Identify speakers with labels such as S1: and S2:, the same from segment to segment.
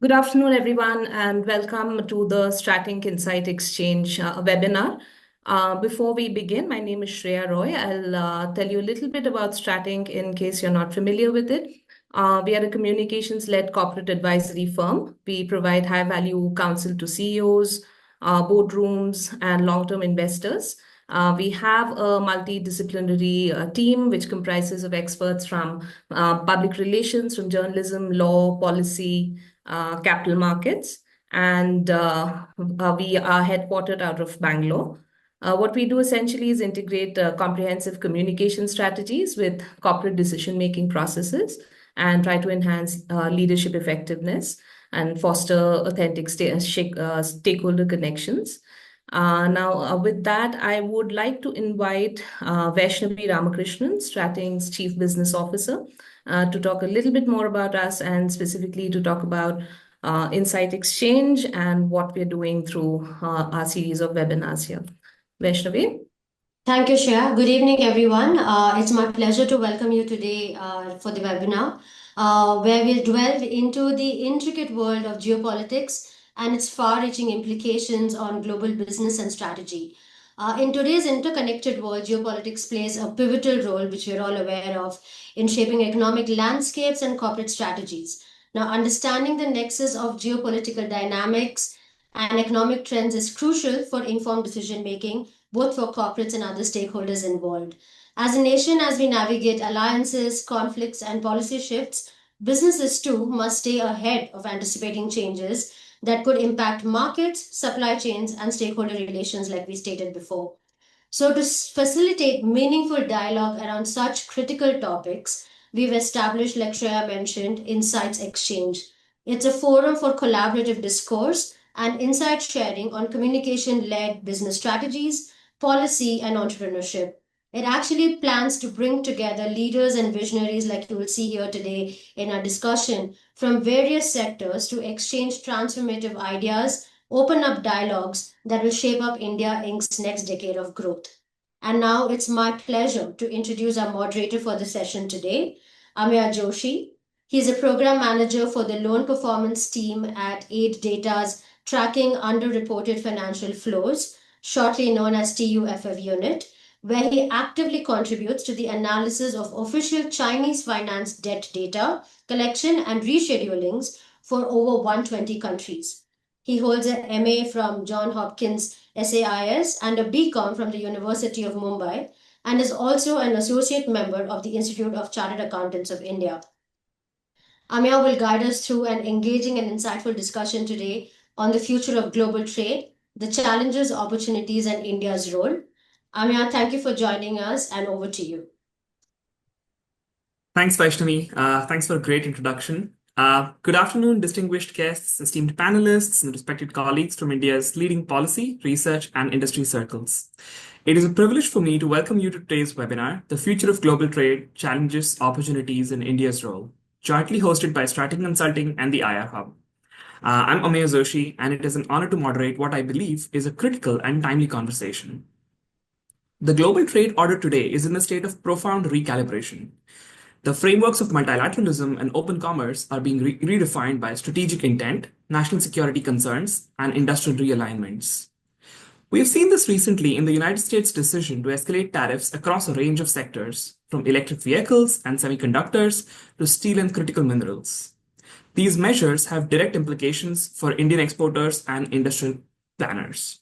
S1: Good afternoon, everyone, and welcome to the Strategic Insight Exchange webinar. Before we begin, my name is Shreya Roy. I'll tell you a little bit about Strategic in case you're not familiar with it. We are a communications-led corporate advisory firm. We provide high-value counsel to CEOs, boardrooms, and long-term investors. We have a multidisciplinary team which comprises of experts from public relations, from journalism, law, policy, capital markets, and we are headquartered out of Bangalore. What we do essentially is integrate comprehensive communication strategies with corporate decision-making processes and try to enhance leadership effectiveness and foster authentic stakeholder connections. With that, I would like to invite Vaishnavi Ramakrishnan, Strating's Chief Business Officer, to talk a little bit more about us and specifically to talk about Insight Exchange and what we're doing through our series of webinars here. Vaishnavi?
S2: Thank you, Shreya. Good evening, everyone. It's my pleasure to welcome you today for the webinar, where we'll delve into the intricate world of geopolitics and its far-reaching implications on global business and strategy. In today's interconnected world, geopolitics plays a pivotal role, which we're all aware of, in shaping economic landscapes and corporate strategies. Now, understanding the nexus of geopolitical dynamics and economic trends is crucial for informed decision making, both for corporates and other stakeholders involved. As a nation, as we navigate alliances, conflicts, and policy shifts, businesses too must stay ahead of anticipating changes that could impact markets, supply chains, and stakeholder relations, like we stated before. So, to facilitate meaningful dialogue around such critical topics, we've established, like Shreya mentioned, Insights Exchange. It's a forum for collaborative discourse and insight sharing on communication led business strategies, policy, and entrepreneurship. It actually plans to bring together leaders and visionaries, like you will see here today in our discussion, from various sectors to exchange transformative ideas, open up dialogues that will shape up India Inc.'s next decade of growth. And now it's my pleasure to introduce our moderator for the session today, Ameya Joshi. He's a program manager for the loan performance team at Aid Data's Tracking Underreported Financial Flows, shortly known as TUFF unit, where he actively contributes to the analysis of official Chinese finance debt data, collection, and reschedulings for over 120 countries. He holds an MA from Johns Hopkins SAIS and a BCom from the University of Mumbai, and is also an associate member of the Institute of Chartered Accountants of India. Ameya will guide us through an engaging and insightful discussion today on the future of global trade, the challenges, opportunities, and India's role. Ameya, thank you for joining us, and over to you.
S3: Thanks, Vaishnavi. Thanks for a great introduction. Good afternoon, distinguished guests, esteemed panelists, and respected colleagues from India's leading policy, research, and industry circles. It is a privilege for me to welcome you to today's webinar, The Future of Global Trade, Challenges, Opportunities, and India's Role, jointly hosted by Strategic Consulting and the IR Hub. I'm Ameya Joshi, and it is an honor to moderate what I believe is a critical and timely conversation. The global trade order today is in a state of profound recalibration. The frameworks of multilateralism and open commerce are being redefined by strategic intent, national security concerns, and industrial realignments. We have seen this recently in the United States' decision to escalate tariffs across a range of sectors, from electric vehicles and semiconductors to steel and critical minerals. These measures have direct implications for Indian exporters and industrial planners.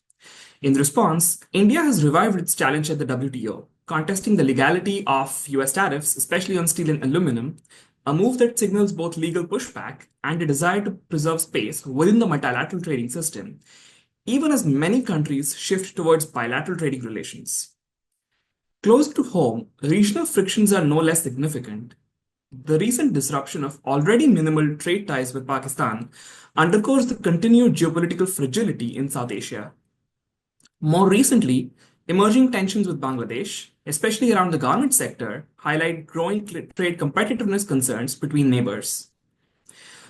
S3: In response, India has revived its challenge at the WTO, contesting the legality of US tariffs, especially on steel and aluminum, a move that signals both legal pushback and a desire to preserve space within the multilateral trading system, even as many countries shift towards bilateral trading relations. Close to home, regional frictions are no less significant. The recent disruption of already minimal trade ties with Pakistan underscores the continued geopolitical fragility in South Asia. More recently, emerging tensions with Bangladesh, especially around the garment sector, highlight growing trade competitiveness concerns between neighbors.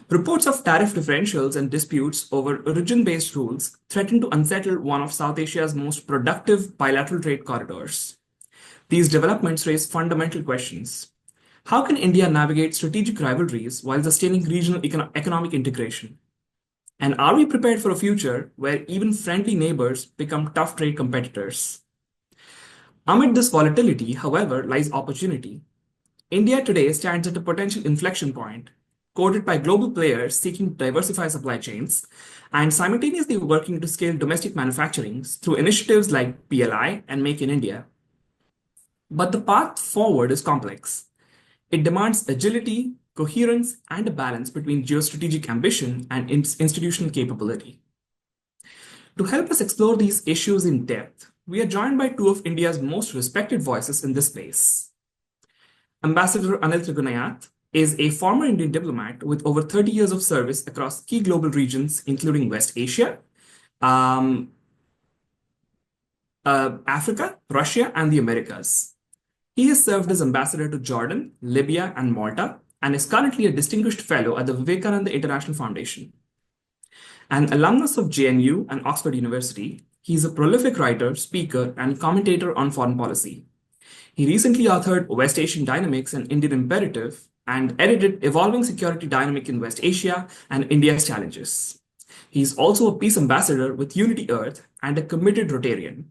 S3: Reports of tariff differentials and disputes over origin-based rules threaten to unsettle one of South Asia's most productive bilateral trade corridors. These developments raise fundamental questions. How can India navigate strategic rivalries while sustaining regional economic integration? And are we prepared for a future where even friendly neighbors become tough trade competitors? Amid this volatility, however, lies opportunity. India today stands at a potential inflection point, courted by global players seeking to diversify supply chains and simultaneously working to scale domestic manufacturing through initiatives like PLI and Make in India. But the path forward is complex. It demands agility, coherence, and a balance between geostrategic ambition and institutional capability. To help us explore these issues in depth, we are joined by two of India's most respected voices in this space. Ambassador Anil Trigunayat is a former Indian diplomat with over 30 years of service across key global regions, including West Asia, um, Africa, Russia, and the Americas. He has served as ambassador to Jordan, Libya, and Malta, and is currently a distinguished fellow at the Vivekananda International Foundation. An alumnus of JNU and Oxford University, he is a prolific writer, speaker, and commentator on foreign policy. He recently authored West Asian Dynamics and Indian Imperative and edited Evolving Security Dynamic in West Asia and India's Challenges. He is also a peace ambassador with Unity Earth and a committed Rotarian.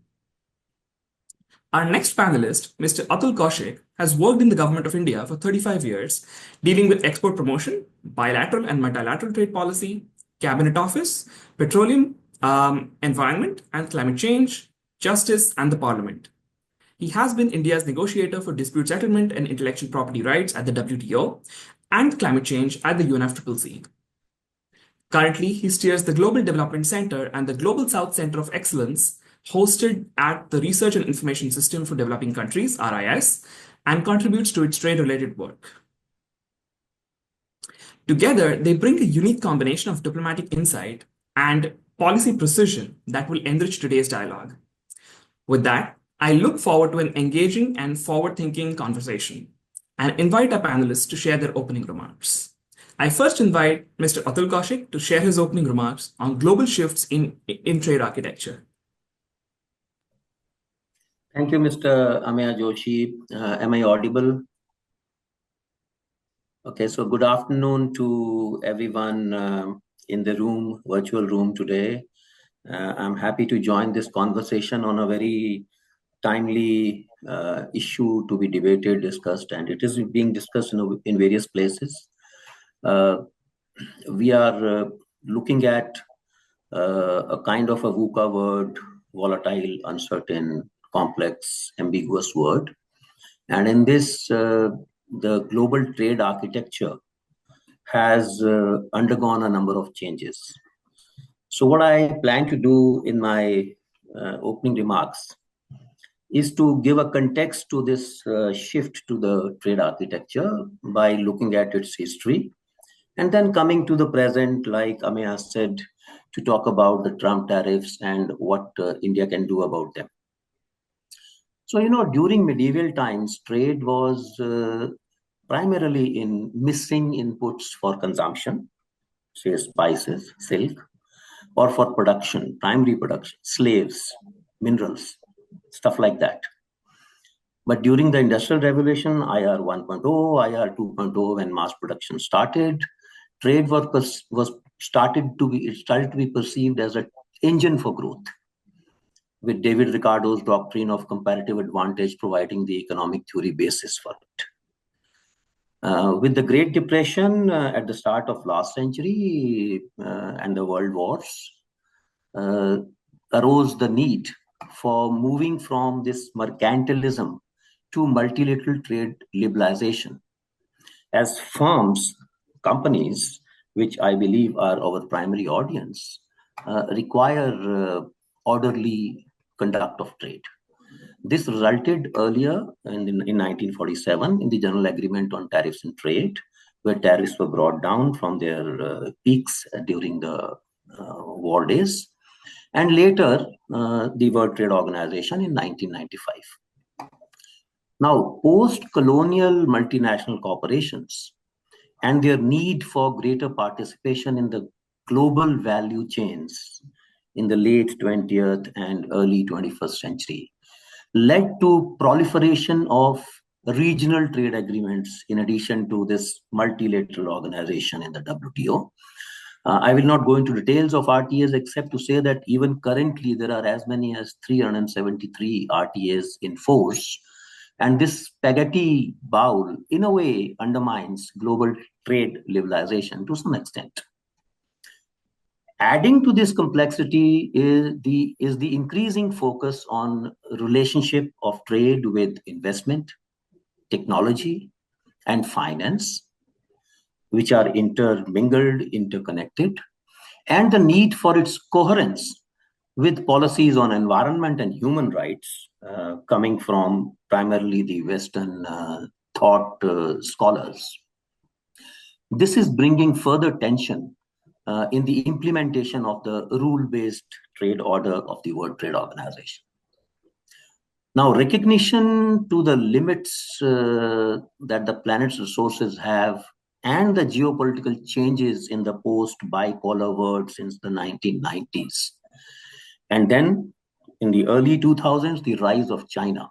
S3: Our next panelist, Mr. Atul Kaushik, has worked in the Government of India for 35 years, dealing with export promotion, bilateral and multilateral trade policy, Cabinet Office, petroleum, environment and climate change, justice, and the Parliament. He has been India's negotiator for dispute settlement and intellectual property rights at the WTO and climate change at the UNFCCC. Currently, he steers the Global Development Center and the Global South Center of Excellence, hosted at the Research and Information System for Developing Countries, RIS, and contributes to its trade-related work. Together, they bring a unique combination of diplomatic insight and policy precision that will enrich today's dialogue. With that, I look forward to an engaging and forward-thinking conversation and invite our panelists to share their opening remarks. I first invite Mr. Atul Kaushik to share his opening remarks on global shifts in trade architecture.
S4: Thank you, Mr. Ameya Joshi. Am I audible? Okay, so good afternoon to everyone in the room, virtual room today. I'm happy to join this conversation on a very timely issue to be debated, discussed, and it is being discussed in various places. We are looking at a kind of a VUCA word, volatile, uncertain, complex, ambiguous word. And in this, the global trade architecture has undergone a number of changes. So what I plan to do in my opening remarks is to give a context to this shift to the trade architecture by looking at its history, and then coming to the present, like Ameya said, to talk about the Trump tariffs and what India can do about them. So, during medieval times, trade was primarily in missing inputs for consumption, say spices, silk, or for production, primary production, slaves, minerals, stuff like that. But during the Industrial Revolution, IR 1.0, IR 2.0, when mass production started, trade was started to be perceived as an engine for growth, with David Ricardo's doctrine of comparative advantage providing the economic theory basis for it. With the Great Depression at the start of last century and the world wars, arose the need for moving from this mercantilism to multilateral trade liberalization, as firms, companies, which I believe are our primary audience, require orderly conduct of trade. This resulted earlier in 1947 in the General Agreement on Tariffs and Trade, where tariffs were brought down from their peaks during the war days, and later the World Trade Organization in 1995. Now, post-colonial multinational corporations and their need for greater participation in the global value chains in the late 20th and early 21st century led to proliferation of regional trade agreements in addition to this multilateral organization in the WTO, I will not go into details of RTAs except to say that even currently there are as many as 373 RTAs in force. And this spaghetti bowl, in a way, undermines global trade liberalization to some extent. Adding to this complexity is the increasing focus on relationship of trade with investment, technology, and finance, which are intermingled, interconnected, and the need for its coherence with policies on environment and human rights coming from primarily the Western thought scholars. This is bringing further tension in the implementation of the rule-based trade order of the World Trade Organization. Now, recognition to the limits that the planet's resources have and the geopolitical changes in the post-bipolar world since the 1990s. And then in the early 2000s, the rise of China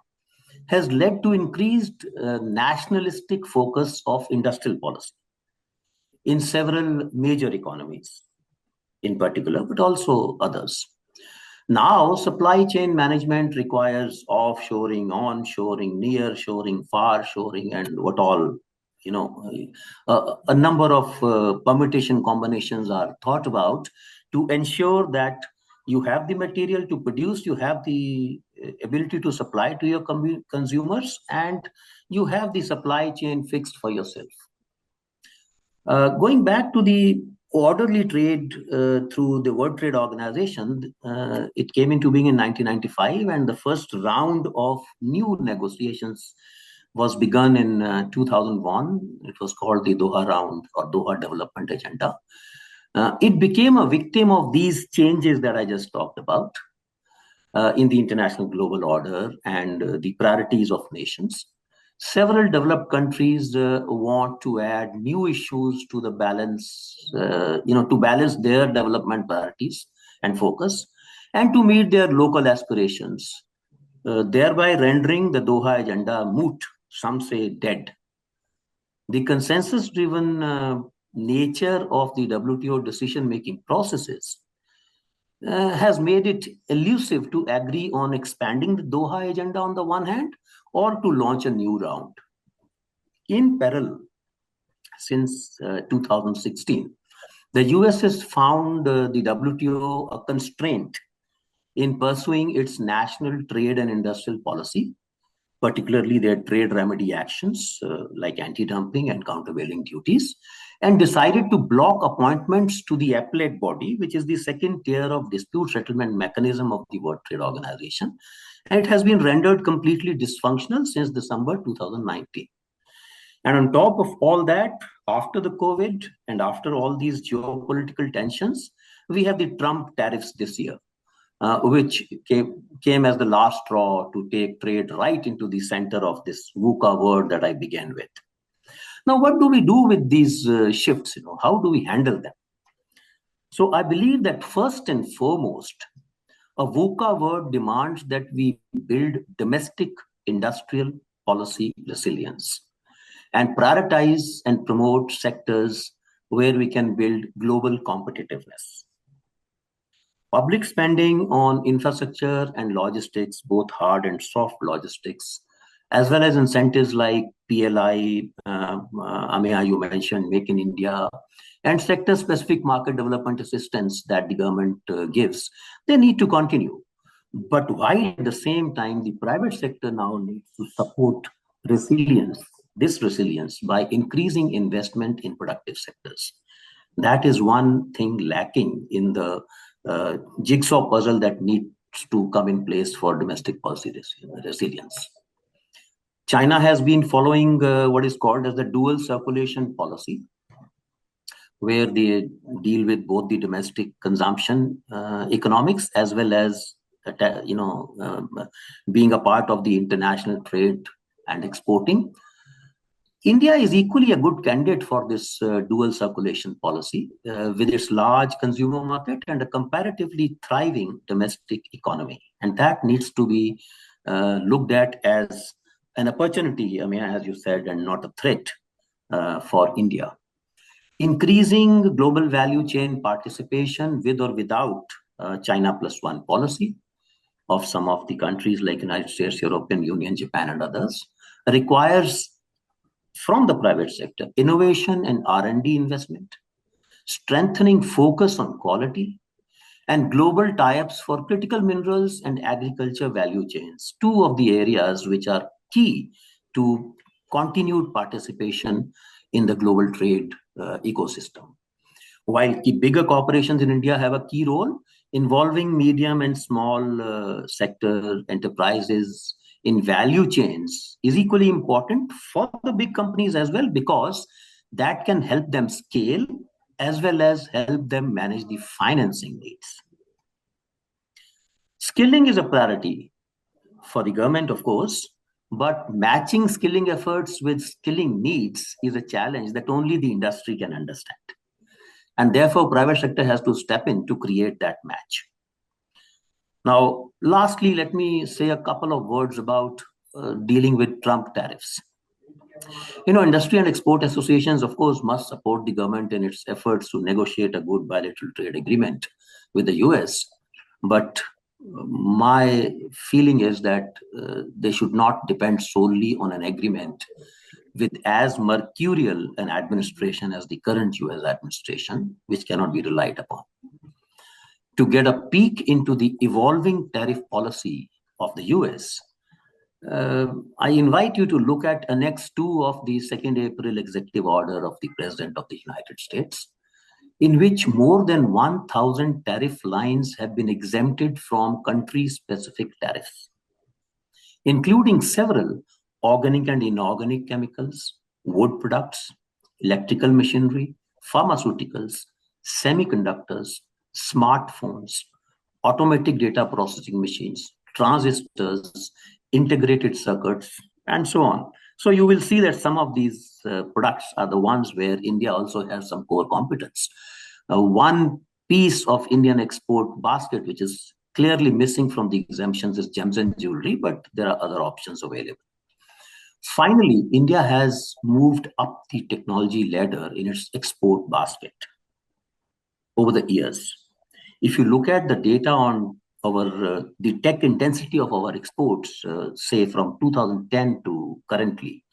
S4: has led to increased nationalistic focus of industrial policy in several major economies in particular, but also others. Now, supply chain management requires offshoring, onshoring, nearshoring, farshoring, and what all, a number of permutation combinations are thought about to ensure that you have the material to produce, you have the ability to supply to your consumers, and you have the supply chain fixed for yourself. Going back to the orderly trade through the World Trade Organization, it came into being in 1995, and the first round of new negotiations was begun in 2001. It was called the Doha Round or Doha Development Agenda. It became a victim of these changes that I just talked about in the international global order and the priorities of nations. Several developed countries want to add new issues to the balance, to balance their development priorities and focus, and to meet their local aspirations, thereby rendering the Doha agenda moot, some say dead. The consensus-driven nature of the WTO decision-making processes has made it elusive to agree on expanding the Doha agenda on the one hand, or to launch a new round. In parallel, since 2016, the US has found the WTO a constraint in pursuing its national trade and industrial policy, particularly their trade remedy actions like anti-dumping and countervailing duties, and decided to block appointments to the appellate body, which is the second tier of dispute settlement mechanism of the World Trade Organization. And it has been rendered completely dysfunctional since December 2019. And on top of all that, after the COVID and after all these geopolitical tensions, we have the Trump tariffs this year, which came as the last straw to take trade right into the center of this VUCA word that I began with. Now, what do we do with these shifts? How do we handle them? So I believe that first and foremost, a VUCA word demands that we build domestic industrial policy resilience and prioritize and promote sectors where we can build global competitiveness. Public spending on infrastructure and logistics, both hard and soft logistics, as well as incentives like PLI, Ameya, you mentioned, Make in India, and sector-specific market development assistance that the government gives, they need to continue. But while at the same time, the private sector now needs to support resilience, this resilience, by increasing investment in productive sectors. That is one thing lacking in the jigsaw puzzle that needs to come in place for domestic policy resilience. China has been following what is called as the dual circulation policy, where they deal with both the domestic consumption economics as well as being a part of the international trade and exporting. India is equally a good candidate for this dual circulation policy with its large consumer market and a comparatively thriving domestic economy. And that needs to be looked at as an opportunity, as you said, and not a threat for India. increasing global value chain participation with or without China plus one policy of some of the countries like United States, European Union, Japan, and others, requires from the private sector innovation and R&D investment, strengthening focus on quality, and global tie-ups for critical minerals and agriculture value chains, two of the areas which are key to continued participation in the global trade ecosystem. While bigger corporations in India have a key role, involving medium and small sector enterprises in value chains is equally important for the big companies as well, because that can help them scale as well as help them manage the financing needs. Skilling is a priority for the government, of course, but matching skilling efforts with skilling needs is a challenge that only the industry can understand. And therefore, private sector has to step in to create that match. Now, lastly, let me say a couple of words about dealing with Trump tariffs. Industry and export associations, of course, must support the government in its efforts to negotiate a good bilateral trade agreement with the US. But my feeling is that they should not depend solely on an agreement with as mercurial an administration as the current US administration, which cannot be relied upon. To get a peek into the evolving tariff policy of the US, I invite you to look at Annex 2 of the 2nd April Executive Order of the President of the United States, in which more than 1,000 tariff lines have been exempted from country-specific tariffs, including several organic and inorganic chemicals, wood products, electrical machinery, pharmaceuticals, semiconductors, smartphones, automatic data processing machines, transistors, integrated circuits, and so on. So you will see that some of these products are the ones where India also has some core competence. One piece of Indian export basket, which is clearly missing from the exemptions, is gems and jewelry, but there are other options available. Finally, India has moved up the technology ladder in its export basket over the years. If you look at the data on the tech intensity of our exports, say from 2010 to currently,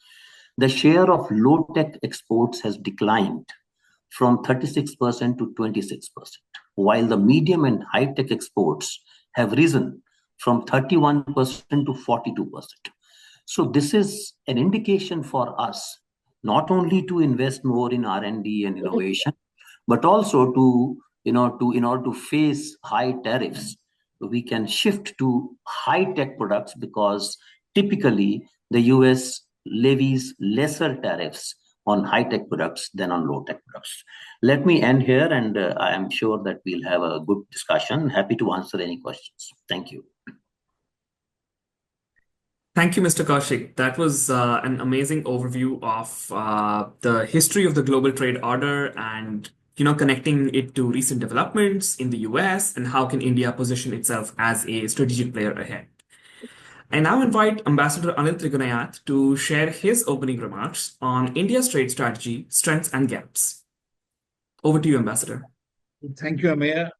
S4: the share of low-tech exports has declined from 36% to 26%, while the medium and high-tech exports have risen from 31% to 42%. So this is an indication for us not only to invest more in R&D and innovation, but also to in order to face high tariffs, we can shift to high-tech products, because typically the US levies lesser tariffs on high-tech products than on low-tech products. Let me end here, and I am sure that we'll have a good discussion. Happy to answer any questions. Thank you.
S3: Thank you, Mr. Kaushik. That was an amazing overview of the history of the global trade order and connecting it to recent developments in the US and how can India position itself as a strategic player ahead. I now invite Ambassador Anil Trigunayat to share his opening remarks on India's trade strategy, strengths and gaps. Over to you, Ambassador.
S5: Thank you, Ameya.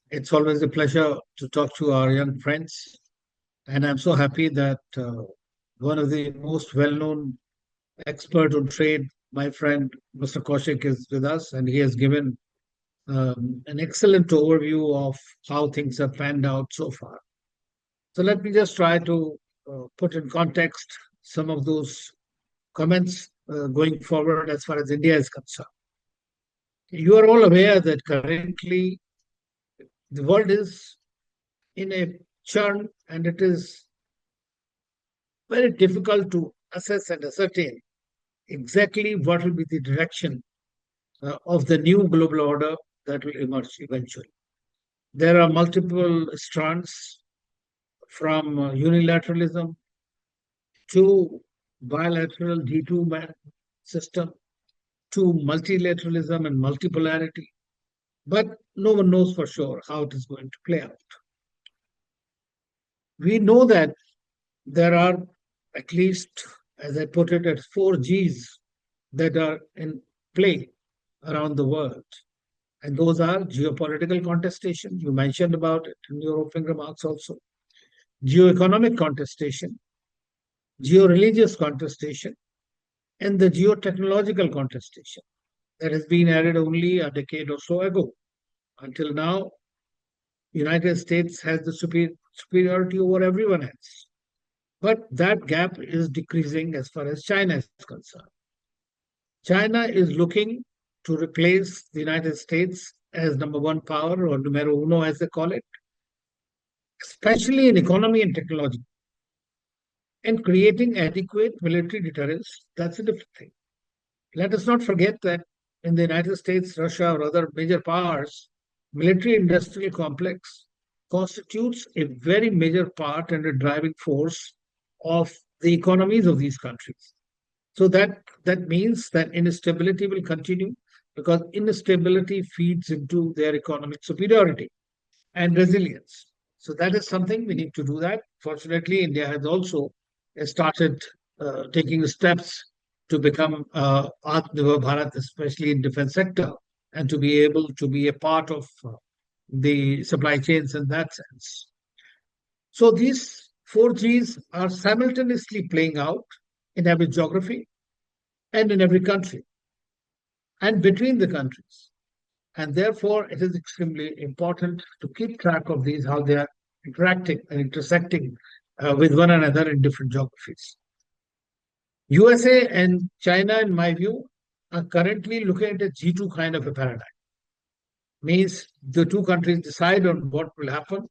S5: It's always a pleasure to talk to our young friends. And I'm so happy that one of the most well-known experts on trade, my friend, Mr. Kaushik, is with us, and he has given an excellent overview of how things have panned out so far. So let me just try to put in context some of those comments going forward as far as India is concerned. You are all aware that currently the world is in a churn, and it is very difficult to assess and ascertain exactly what will be the direction of the new global order that will emerge eventually. There are multiple strands, from unilateralism to bilateral G2 system to multilateralism and multipolarity. But no one knows for sure how it is going to play out. We know that there are at least, as I put it, at 4 Gs that are in play around the world. And those are geopolitical contestation. You mentioned about it in your opening remarks also. Geoeconomic contestation, geo-religious contestation, and the geotechnological contestation that has been added only a decade or so ago. Until now, United States has the superiority over everyone else. But that gap is decreasing as far as China is concerned. China is looking to replace the United States as number one power, or numero uno as they call it, especially in economy and technology. And creating adequate military deterrence, that's a different thing. Let us not forget that in the United States, Russia, or other major powers, military industrial complex constitutes a very major part and a driving force of the economies of these countries. So that means that instability will continue, because instability feeds into their economic superiority and resilience. So that is something we need to do that. Fortunately, India has also started taking steps to become Atmanirbhar Bharat, especially in defense sector, and to be able to be a part of the supply chains in that sense. So these four Gs are simultaneously playing out in every geography and in every country and between the countries. And therefore, it is extremely important to keep track of these, how they are interacting and intersecting with one another in different geographies. USA and China, in my view, are currently looking at a G2 kind of a paradigm. Means the two countries decide on what will happen.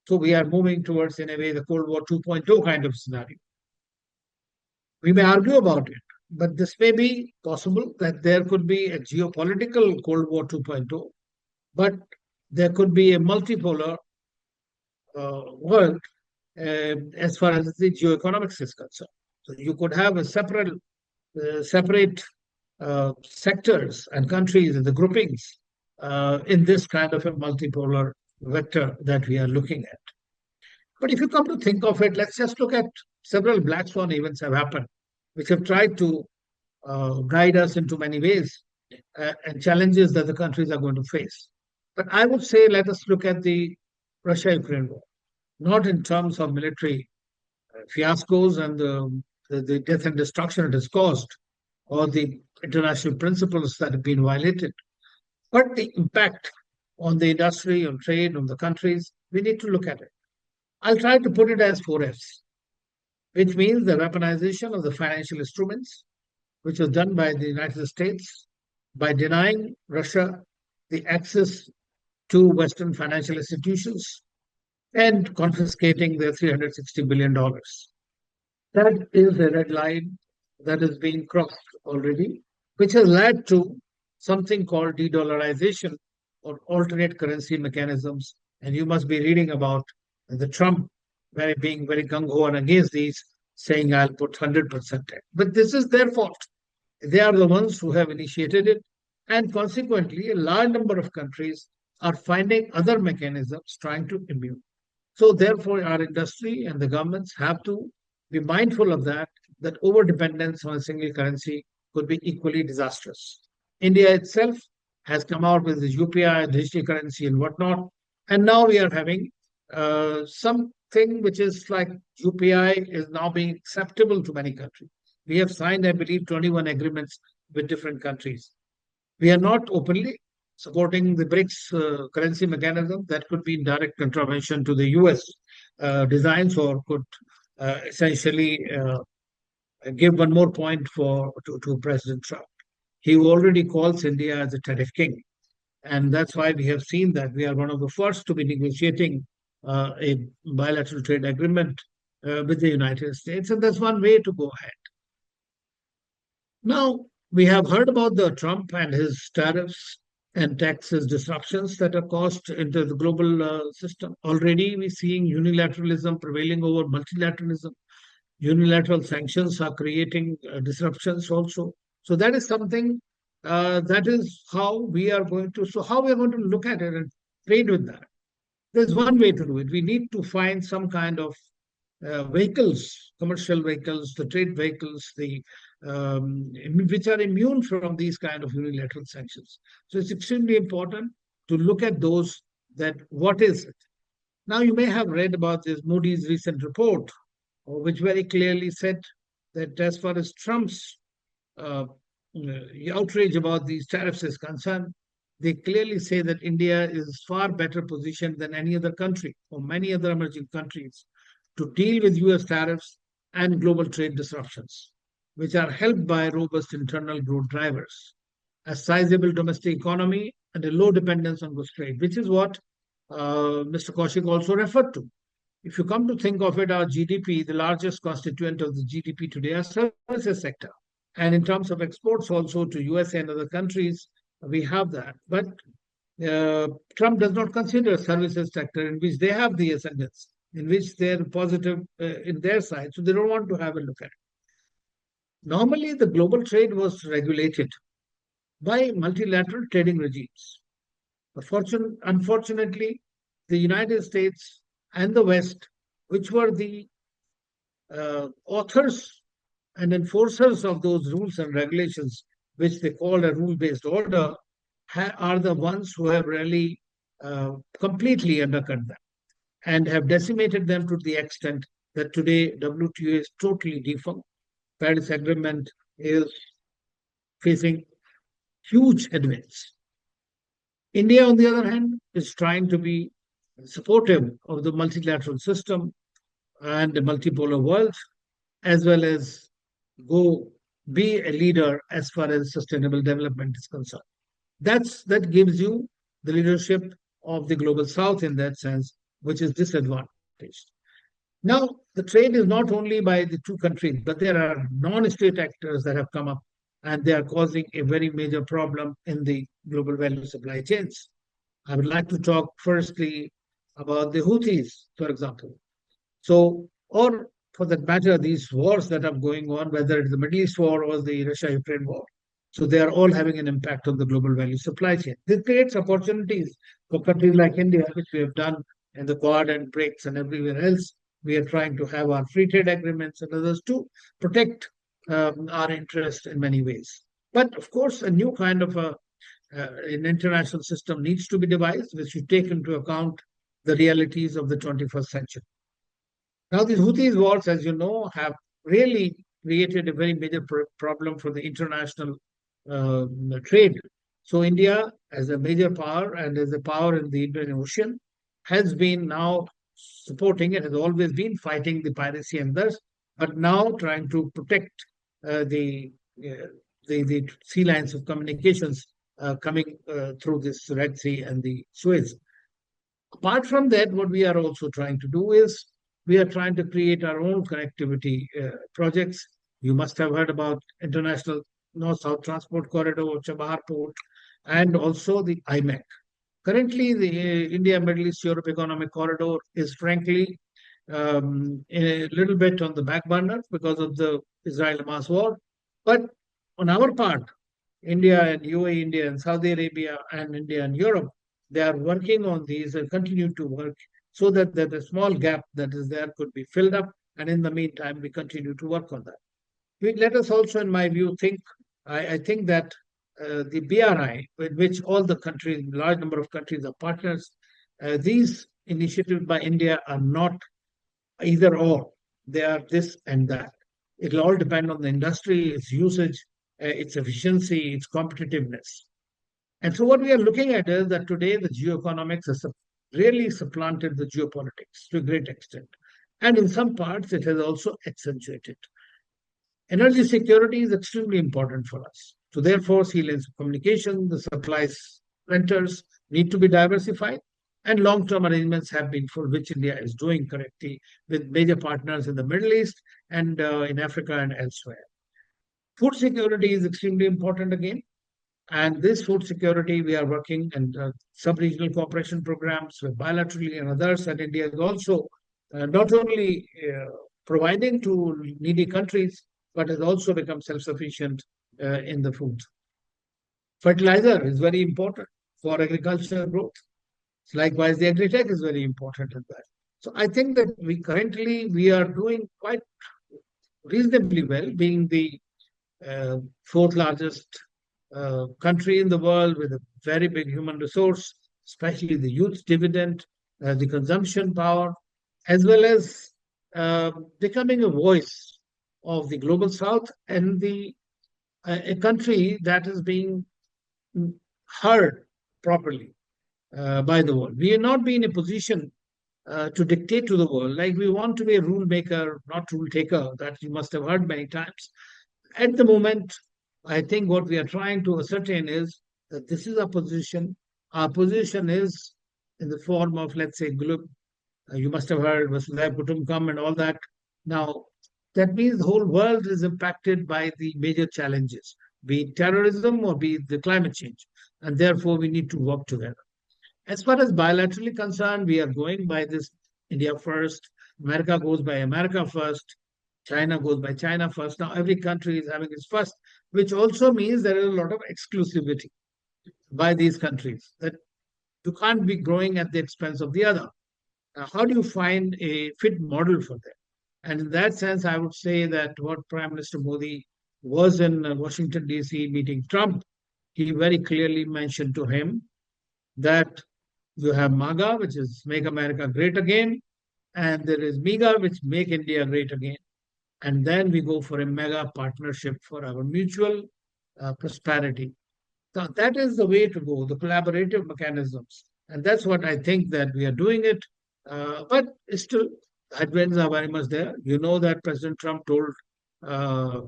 S5: So we are moving towards, in a way, the Cold War 2.0 kind of scenario. We may argue about it, but this may be possible that there could be a geopolitical Cold War 2.0, but there could be a multipolar world as far as the geoeconomics is concerned. So you could have a separate sectors and countries and the groupings in this kind of a multipolar vector that we are looking at. But if you come to think of it, let's just look at several black swan events have happened, which have tried to guide us into many ways and challenges that the countries are going to face. But I would say let us look at the Russia-Ukraine war, not in terms of military fiascos and the death and destruction it has caused, or the international principles that have been violated, but the impact on the industry, on trade, on the countries. We need to look at it. I'll try to put it as 4Fs, which means the weaponization of the financial instruments, which was done by the United States by denying Russia the access to Western financial institutions and confiscating their $360 billion. That is a red line that is being crossed already, which has led to something called de-dollarization or alternate currency mechanisms. And you must be reading about the Trump being very gung-ho and against these, saying I'll put 100% tax. But this is their fault. They are the ones who have initiated it. And consequently, a large number of countries are finding other mechanisms trying to immune. So therefore, our industry and the governments have to be mindful of that over-dependence on a single currency could be equally disastrous. India itself has come out with the UPI, digital currency and whatnot. And now we are having something which is like UPI is now being acceptable to many countries. We have signed, I believe, 21 agreements with different countries. We are not openly supporting the BRICS currency mechanism. That could be in direct contravention to the US designs, or could essentially give one more point to President Trump. He already calls India as a tariff king. And that's why we have seen that we are one of the first to be negotiating a bilateral trade agreement with the United States. And that's one way to go ahead. Now, we have heard about the Trump and his tariffs and taxes disruptions that are caused into the global system. Already we're seeing unilateralism prevailing over multilateralism. Unilateral sanctions are creating disruptions also. So that is something that is how we are going to look at it and trade with that. There's one way to do it. We need to find some kind of vehicles, commercial vehicles, the trade vehicles, which are immune from these kind of unilateral sanctions. So it's extremely important to look at those, that what is it. Now you may have read about this Moody's recent report, which very clearly said that as far as Trump's outrage about these tariffs is concerned, they clearly say that India is far better positioned than any other country or many other emerging countries to deal with US tariffs and global trade disruptions, which are helped by robust internal growth drivers, a sizable domestic economy, and a low dependence on goods trade, which is what Mr. Kaushik also referred to. If you come to think of it, our GDP, the largest constituent of the GDP today, are services sector. And in terms of exports also to USA and other countries, we have that. But Trump does not consider services sector in which they have the ascendance, in which they're positive in their side. So they don't want to have a look at it. Normally, the global trade was regulated by multilateral trading regimes. But unfortunately, the United States and the West, which were the authors and enforcers of those rules and regulations, which they call a rule-based order, are the ones who have really completely undercut them and have decimated them to the extent that today WTO is totally defunct. Paris Agreement is facing huge headwinds. India, on the other hand, is trying to be supportive of the multilateral system and the multipolar world, as well as go be a leader as far as sustainable development is concerned. That gives you the leadership of the global south in that sense, which is disadvantaged. Now, the trade is not only by the two countries, but there are non-state actors that have come up, and they are causing a very major problem in the global value supply chains. I would like to talk firstly about the Houthis, for example. So, or for that matter, these wars that are going on, whether it's the Middle East war or the Russia-Ukraine war. So they are all having an impact on the global value supply chain. This creates opportunities for countries like India, which we have done in the Quad and BRICS and everywhere else. We are trying to have our free trade agreements and others to protect our interest in many ways. But of course, a new kind of an international system needs to be devised, which should take into account the realities of the 21st century. Now, these Houthis wars, as you know, have really created a very major problem for the international trade. So India, as a major power and as a power in the Indian Ocean, has been now supporting it, has always been fighting the piracy and thus, but now trying to protect the sea lines of communications coming through this Red Sea and the Suez. Apart from that, what we are also trying to do is we are trying to create our own connectivity projects. You must have heard about International North-South Transport Corridor, Chabahar Port, and also the IMEC. Currently, the India, Middle East, Europe Economic Corridor is frankly a little bit on the back burner because of the Israel-Hamas war. But on our part, India and UAE, India and Saudi Arabia and India and Europe, they are working on these and continue to work so that the small gap that is there could be filled up. And in the meantime, we continue to work on that. Let us also, in my view, I think that the BRI, with which all the countries, large number of countries are partners, these initiatives by India are not either or. They are this and that. It will all depend on the industry, its usage, its efficiency, its competitiveness. And so what we are looking at is that today the geoeconomics has really supplanted the geopolitics to a great extent. And in some parts, it has also accentuated. Energy security is extremely important for us. So therefore, sea lanes of communication, the supplies centers need to be diversified, and long-term arrangements have been for which India is doing correctly with major partners in the Middle East and in Africa and elsewhere. Food security is extremely important again. And this food security, we are working in sub-regional cooperation programs with bilaterally and others. And India is also not only providing to needy countries, but has also become self-sufficient in the food. Fertilizer is very important for agricultural growth. Likewise, the agri-tech is very important in that. So I think that we are doing quite reasonably well, being the fourth largest country in the world with a very big human resource, especially the youth dividend, the consumption power, as well as becoming a voice of the global south and a country that is being heard properly by the world. We are not be in a position to dictate to the world. Like we want to be a rule maker, not rule taker, that you must have heard many times. At the moment, I think what we are trying to ascertain is that this is our position. Our position is in the form of, let's say, global. You must have heard Vasudhaiva Kutumbakam and all that. Now, that means the whole world is impacted by the major challenges, be it terrorism or be it the climate change. And therefore, we need to work together. As far as bilaterally concerned, we are going by this India first, America goes by America first, China goes by China first. Now, every country is having its first, which also means there is a lot of exclusivity by these countries that you can't be growing at the expense of the other. Now, how do you find a fit model for that? And in that sense, I would say that what Prime Minister Modi was in Washington, D.C. meeting Trump, he very clearly mentioned to him that you have MAGA, which is Make America Great Again, and there is MEGA, which Make India Great Again. And then we go for a mega partnership for our mutual prosperity. So that is the way to go, the collaborative mechanisms. And that's what I think that we are doing it. But still, headwinds are very much there. You know that President Trump told uh,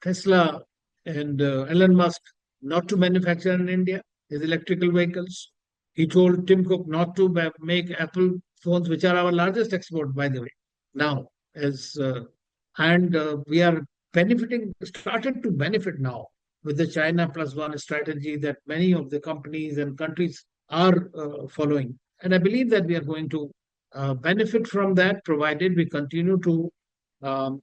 S5: Tesla and Elon Musk not to manufacture in India his electrical vehicles. He told Tim Cook not to make Apple phones, which are our largest export, by the way, now. As and we are started to benefit now with the China plus one strategy that many of the companies and countries are following. And I believe that we are going to benefit from that, provided we continue to um,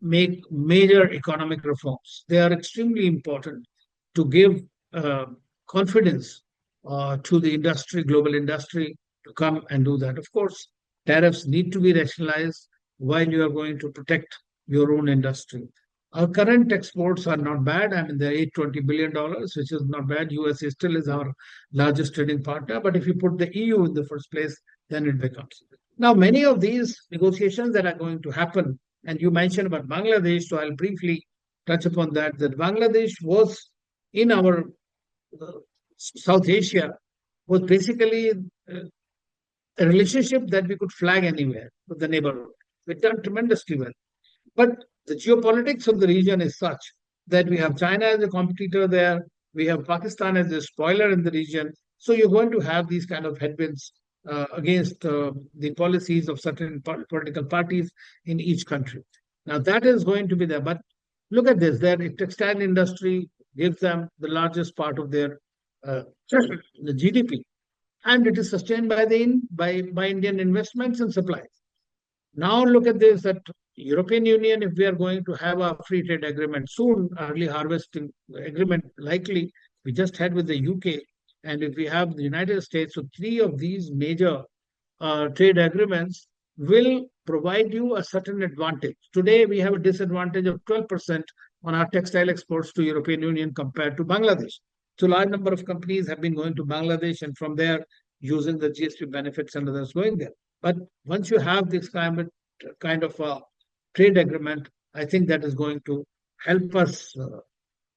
S5: make major economic reforms. They are extremely important to give uh, confidence to the industry, global industry, to come and do that. Of course, tariffs need to be rationalized while you are going to protect your own industry. Our current exports are not bad. I mean, they're $820 billion, which is not bad. USA still is our largest trading partner. But if you put the EU in the first place, then it becomes. Now, many of these negotiations that are going to happen, and you mentioned about Bangladesh, so I'll briefly touch upon that, that Bangladesh was in our South Asia, was basically a relationship that we could flag anywhere with the neighborhood. We've done tremendously well. But the geopolitics of the region is such that we have China as a competitor there, we have Pakistan as a spoiler in the region. So you're going to have these kind of headwinds against the policies of certain political parties in each country. Now that is going to be there. But look at this: their textile industry gives them the largest part of their the GDP, and it is sustained by by Indian investments and supplies. Now look at this: that European Union, if we are going to have a free trade agreement soon, early harvesting agreement likely, we just had with the UK, and if we have the United States, so three of these major trade agreements will provide you a certain advantage. Today, we have a disadvantage of 12% on our textile exports to European Union compared to Bangladesh. So, large number of companies have been going to Bangladesh, and from there, using the GSP benefits and others going there. But once you have this kind of a trade agreement, I think that is going to help us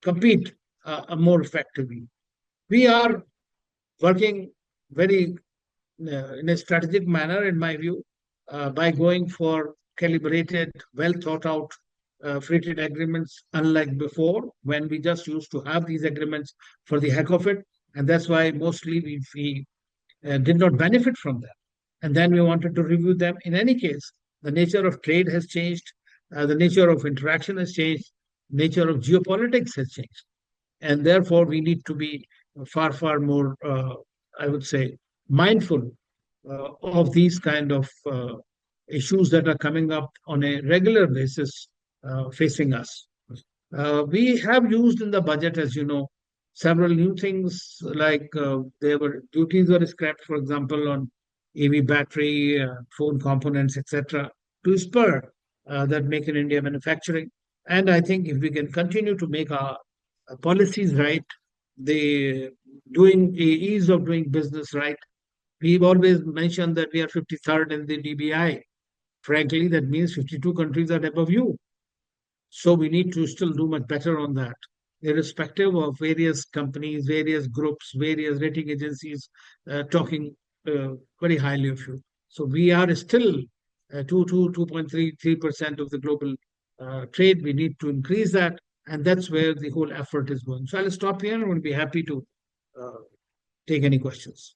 S5: compete more effectively. We are working very in a strategic manner, in my view, by going for calibrated, well thought out free trade agreements, unlike before, when we just used to have these agreements for the heck of it. And that's why mostly we did not benefit from them. And then we wanted to review them. In any case, the nature of trade has changed, the nature of interaction has changed, nature of geopolitics has changed. And therefore, we need to be far, far more, I would say, mindful of these kind of issues that are coming up on a regular basis facing us. We have used in the budget, as you know, several new things like there were duties were scrapped, for example, on EV battery, phone components, etc., to spur that make in India manufacturing. And I think if we can continue to make our policies right, the ease of doing business right, we've always mentioned that we are 53rd in the DBI. Frankly, that means 52 countries are above you. So we need to still do much better on that, irrespective of various companies, various groups, various rating agencies talking very highly of you. So we are still 2.33% of the global trade. We need to increase that, and that's where the whole effort is going. So I'll stop here and will be happy to uh, take any questions.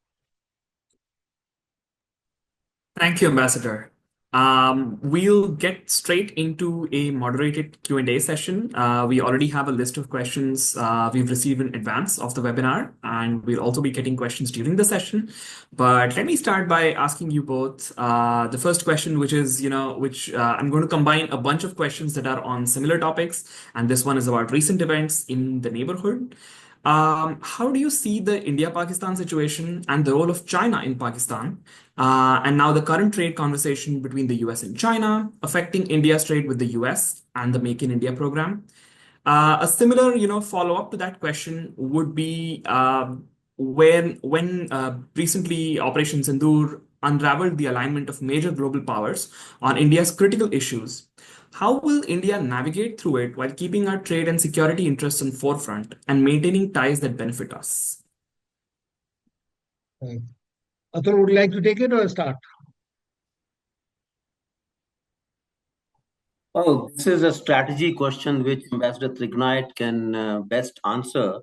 S3: Thank you, Ambassador. We'll get straight into a moderated Q&A session. We already have a list of questions we've received in advance of the webinar, and we'll also be getting questions during the session. But let me start by asking you both the first question, which is, I'm going to combine a bunch of questions that are on similar topics, and this one is about recent events in the neighborhood. How do you see the India-Pakistan situation and the role of China in Pakistan, and now the current trade conversation between the US and China affecting India's trade with the US and the Make in India program? A similar, follow-up to that question would be when recently Operation Sindoor unraveled the alignment of major global powers on India's critical issues. How will India navigate through it while keeping our trade and security interests in forefront and maintaining ties that benefit us?
S5: Right. Atul, would you like to take it or start?
S4: Oh, this is a strategy question which Ambassador Trigunayat can best answer.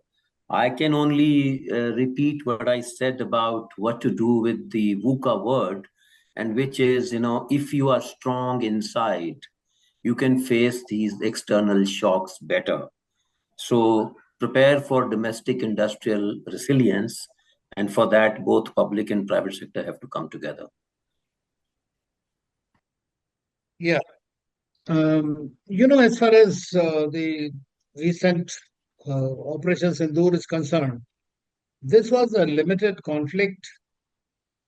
S4: I can only repeat what I said about what to do with the VUCA word, and which is, if you are strong inside, you can face these external shocks better. So prepare for domestic industrial resilience, and for that, both public and private sector have to come together.
S5: Yeah. As far as the recent Operation Sindoor is concerned, this was a limited conflict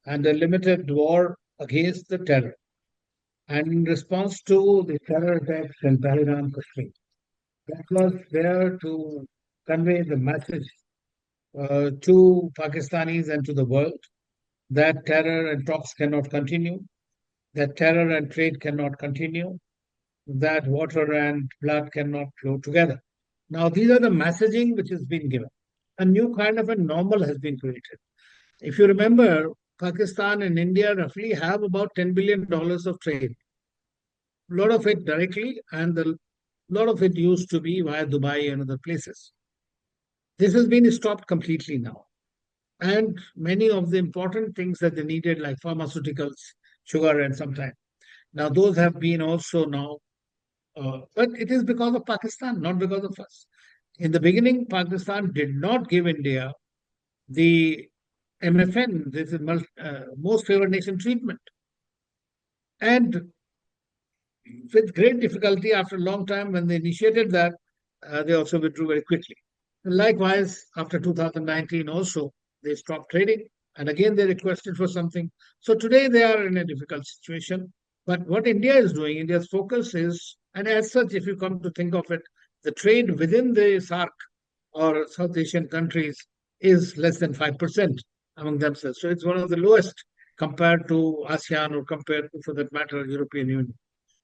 S5: and a limited war against the terror. And in response to the terror attacks in Pahalgam, Kashmir, that was there to convey the message to Pakistanis and to the world that terror and talks cannot continue, that terror and trade cannot continue, that water and blood cannot flow together. Now, these are the messaging which has been given. A new kind of a normal has been created. If you remember, Pakistan and India roughly have about $10 billion of trade. A lot of it directly, and a lot of it used to be via Dubai and other places. This has been stopped completely now. And many of the important things that they needed, like pharmaceuticals, sugar, and sometimes. Now, those have been also now, but it is because of Pakistan, not because of us. In the beginning, Pakistan did not give India the MFN, this is most favored nation treatment. And with great difficulty, after a long time, when they initiated that, they also withdrew very quickly. And likewise, after 2019 also, they stopped trading. And again, they requested for something. So today they are in a difficult situation. But what India is doing, India's focus is, and as such, if you come to think of it, the trade within the SAARC or South Asian countries is less than 5% among themselves. So it's one of the lowest compared to ASEAN or compared to, for that matter, European Union.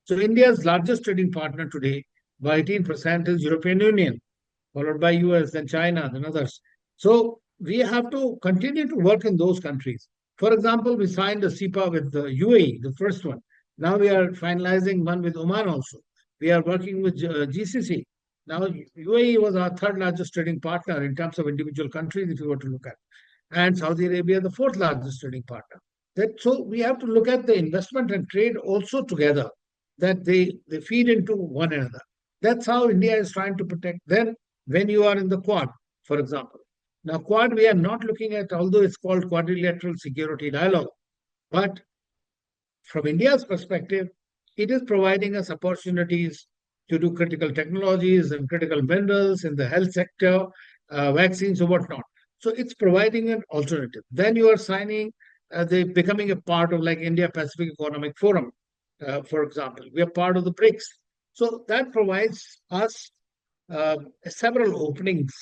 S5: So India's largest trading partner today, by 18%, is European Union, followed by US, then China, then others. So we have to continue to work in those countries. For example, we signed a CEPA with the UAE, the first one. Now we are finalizing one with Oman also. We are working with GCC. Now UAE was our third largest trading partner in terms of individual countries, if you were to look at. And Saudi Arabia, the fourth largest trading partner. So we have to look at the investment and trade also together, that they feed into one another. That's how India is trying to protect. Then when you are in the Quad, for example. Now, Quad, we are not looking at, although it's called Quadrilateral Security Dialogue, but from India's perspective, it is providing us opportunities to do critical technologies and critical minerals in the health sector, vaccines or whatnot. So it's providing an alternative. Then you are signing they're becoming a part of like India Pacific Economic Forum, for example. We are part of the BRICS. So that provides us several openings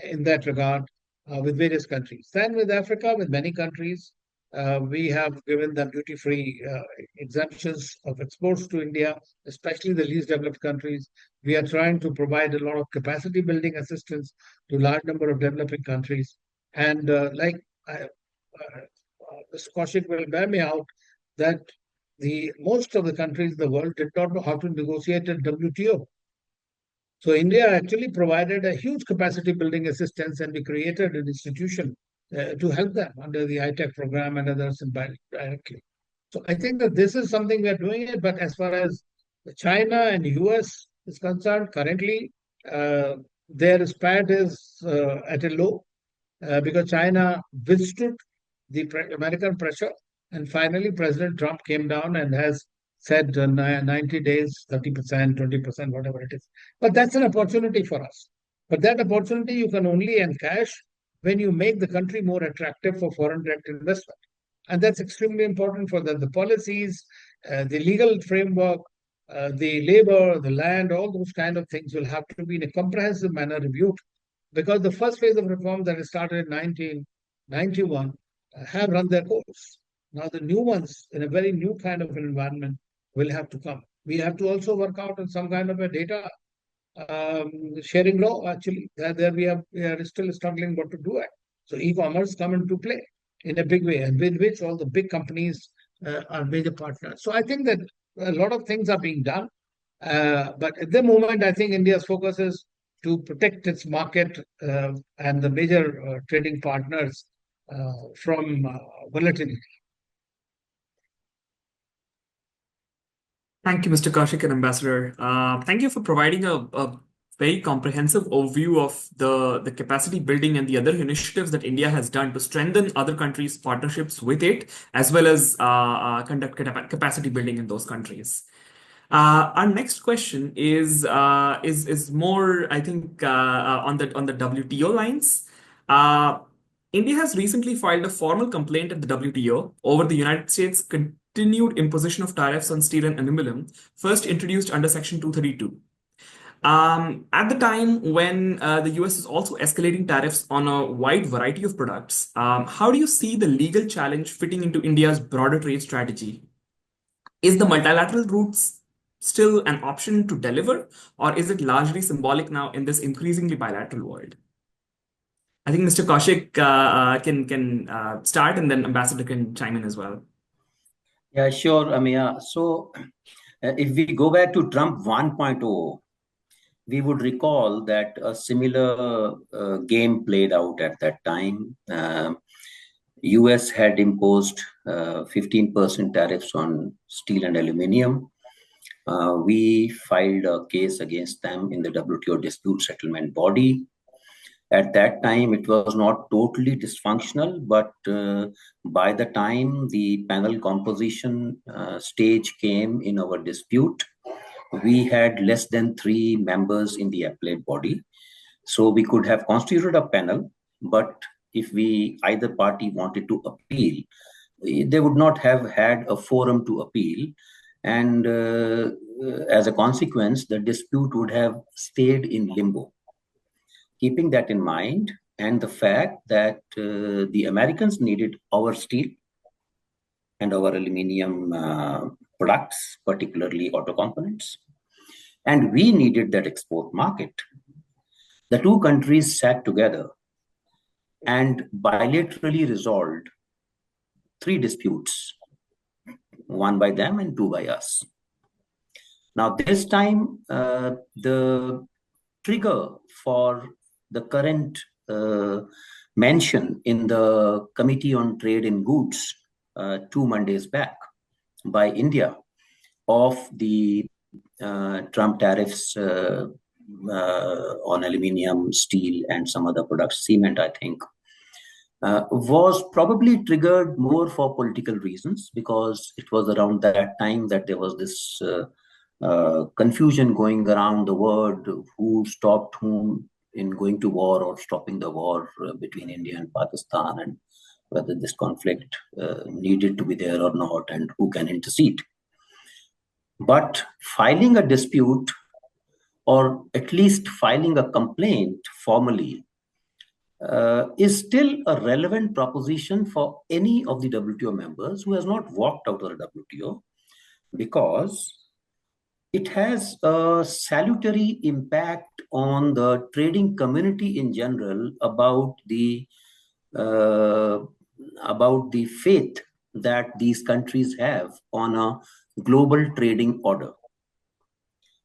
S5: in that regard with various countries. Then with Africa, with many countries, we have given them duty-free exemptions of exports to India, especially the least developed countries. We are trying to provide a lot of capacity building assistance to a large number of developing countries. And Mr. Kaushik will bear me out that the most of the countries in the world did not know how to negotiate a WTO. So India actually provided a huge capacity building assistance, and we created an institution to help them under the ITEC program and others directly. So I think that this is something we are doing it. But as far as China and US is concerned, currently their spat is at a low because China withstood the American pressure. And finally, President Trump came down and has said 90 days, 30%, 20%, whatever it is. But that's an opportunity for us. But that opportunity you can only encash when you make the country more attractive for foreign direct investment. And that's extremely important for them. The policies, the legal framework, the labor, the land, all those kind of things will have to be in a comprehensive manner reviewed because the first phase of reform that started in 1991 have run their course. Now the new ones in a very new kind of an environment will have to come. We have to also work out on some kind of a data sharing law. Actually, there we are still struggling what to do it. So e-commerce come into play in a big way, and with which all the big companies are major partners. So I think that a lot of things are being done, but at the moment, I think India's focus is to protect its market and the major trading partners from volatility.
S3: Thank you, Mr. Kaushik and Ambassador. Thank you for providing a very comprehensive overview of the capacity building and the other initiatives that India has done to strengthen other countries' partnerships with it, as well as conduct capacity building in those countries. Our next question is more, I think, on the WTO lines. India has recently filed a formal complaint at the WTO over the United States' continued imposition of tariffs on steel and aluminum, first introduced under Section 232. At the time when the US is also escalating tariffs on a wide variety of products, how do you see the legal challenge fitting into India's broader trade strategy? Is the multilateral routes still an option to deliver, or is it largely symbolic now in this increasingly bilateral world? I think Mr. Kaushik can start, and then Ambassador can chime in as well.
S4: Yeah, sure, Ameya. So if we go back to Trump 1.0, we would recall that a similar game played out at that time. US had imposed 15% tariffs on steel and aluminium. We filed a case against them in the WTO dispute settlement body. At that time, it was not totally dysfunctional, but by the time the panel composition stage came in our dispute, we had less than 3 members in the appellate body. So we could have constituted a panel, but if either party wanted to appeal, they would not have had a forum to appeal. And as a consequence, the dispute would have stayed in limbo. Keeping that in mind, and the fact that the Americans needed our steel and our aluminium products, particularly auto components, and we needed that export market, the two countries sat together and bilaterally resolved 3 disputes, 1 by them and 2 by us. Now, this time, the trigger for the current mention in the Committee on Trade in Goods 2 Mondays back by India of the Trump tariffs on aluminium, steel, and some other products, cement, I think, was probably triggered more for political reasons, because it was around that time that there was this confusion going around the world, who stopped whom in going to war or stopping the war between India and Pakistan, and whether this conflict needed to be there or not, and who can intercede. But filing a dispute, or at least filing a complaint formally, is still a relevant proposition for any of the WTO members who has not walked out of the WTO, because it has a salutary impact on the trading community in general uh, about the faith that these countries have on a global trading order.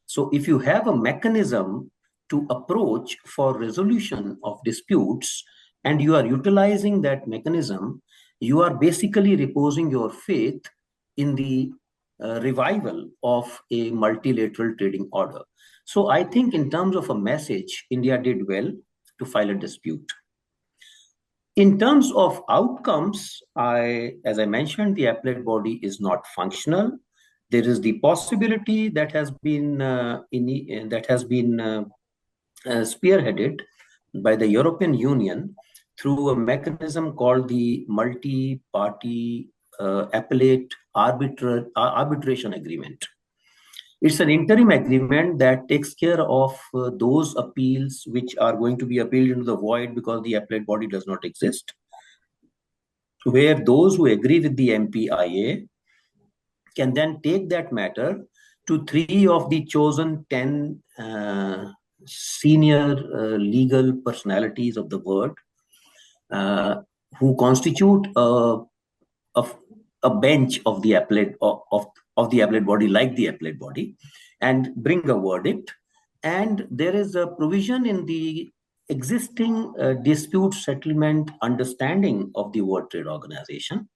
S4: So if you have a mechanism to approach for resolution of disputes and you are utilizing that mechanism, you are basically reposing your faith in the revival of a multilateral trading order. So I think in terms of a message, India did well to file a dispute. In terms of outcomes, as I mentioned, the appellate body is not functional. There is the possibility that has been spearheaded by the European Union through a mechanism called the multi-party appellate arbitration agreement. It's an interim agreement that takes care of those appeals which are going to be appealed into the void because the appellate body does not exist, where those who agree with the MPIA can then take that matter to 3 of the chosen 10 senior legal personalities of the world, who constitute a bench of the appellate of the appellate body, like the appellate body, and bring a verdict. And there is a provision in the existing dispute settlement understanding of the World Trade Organization,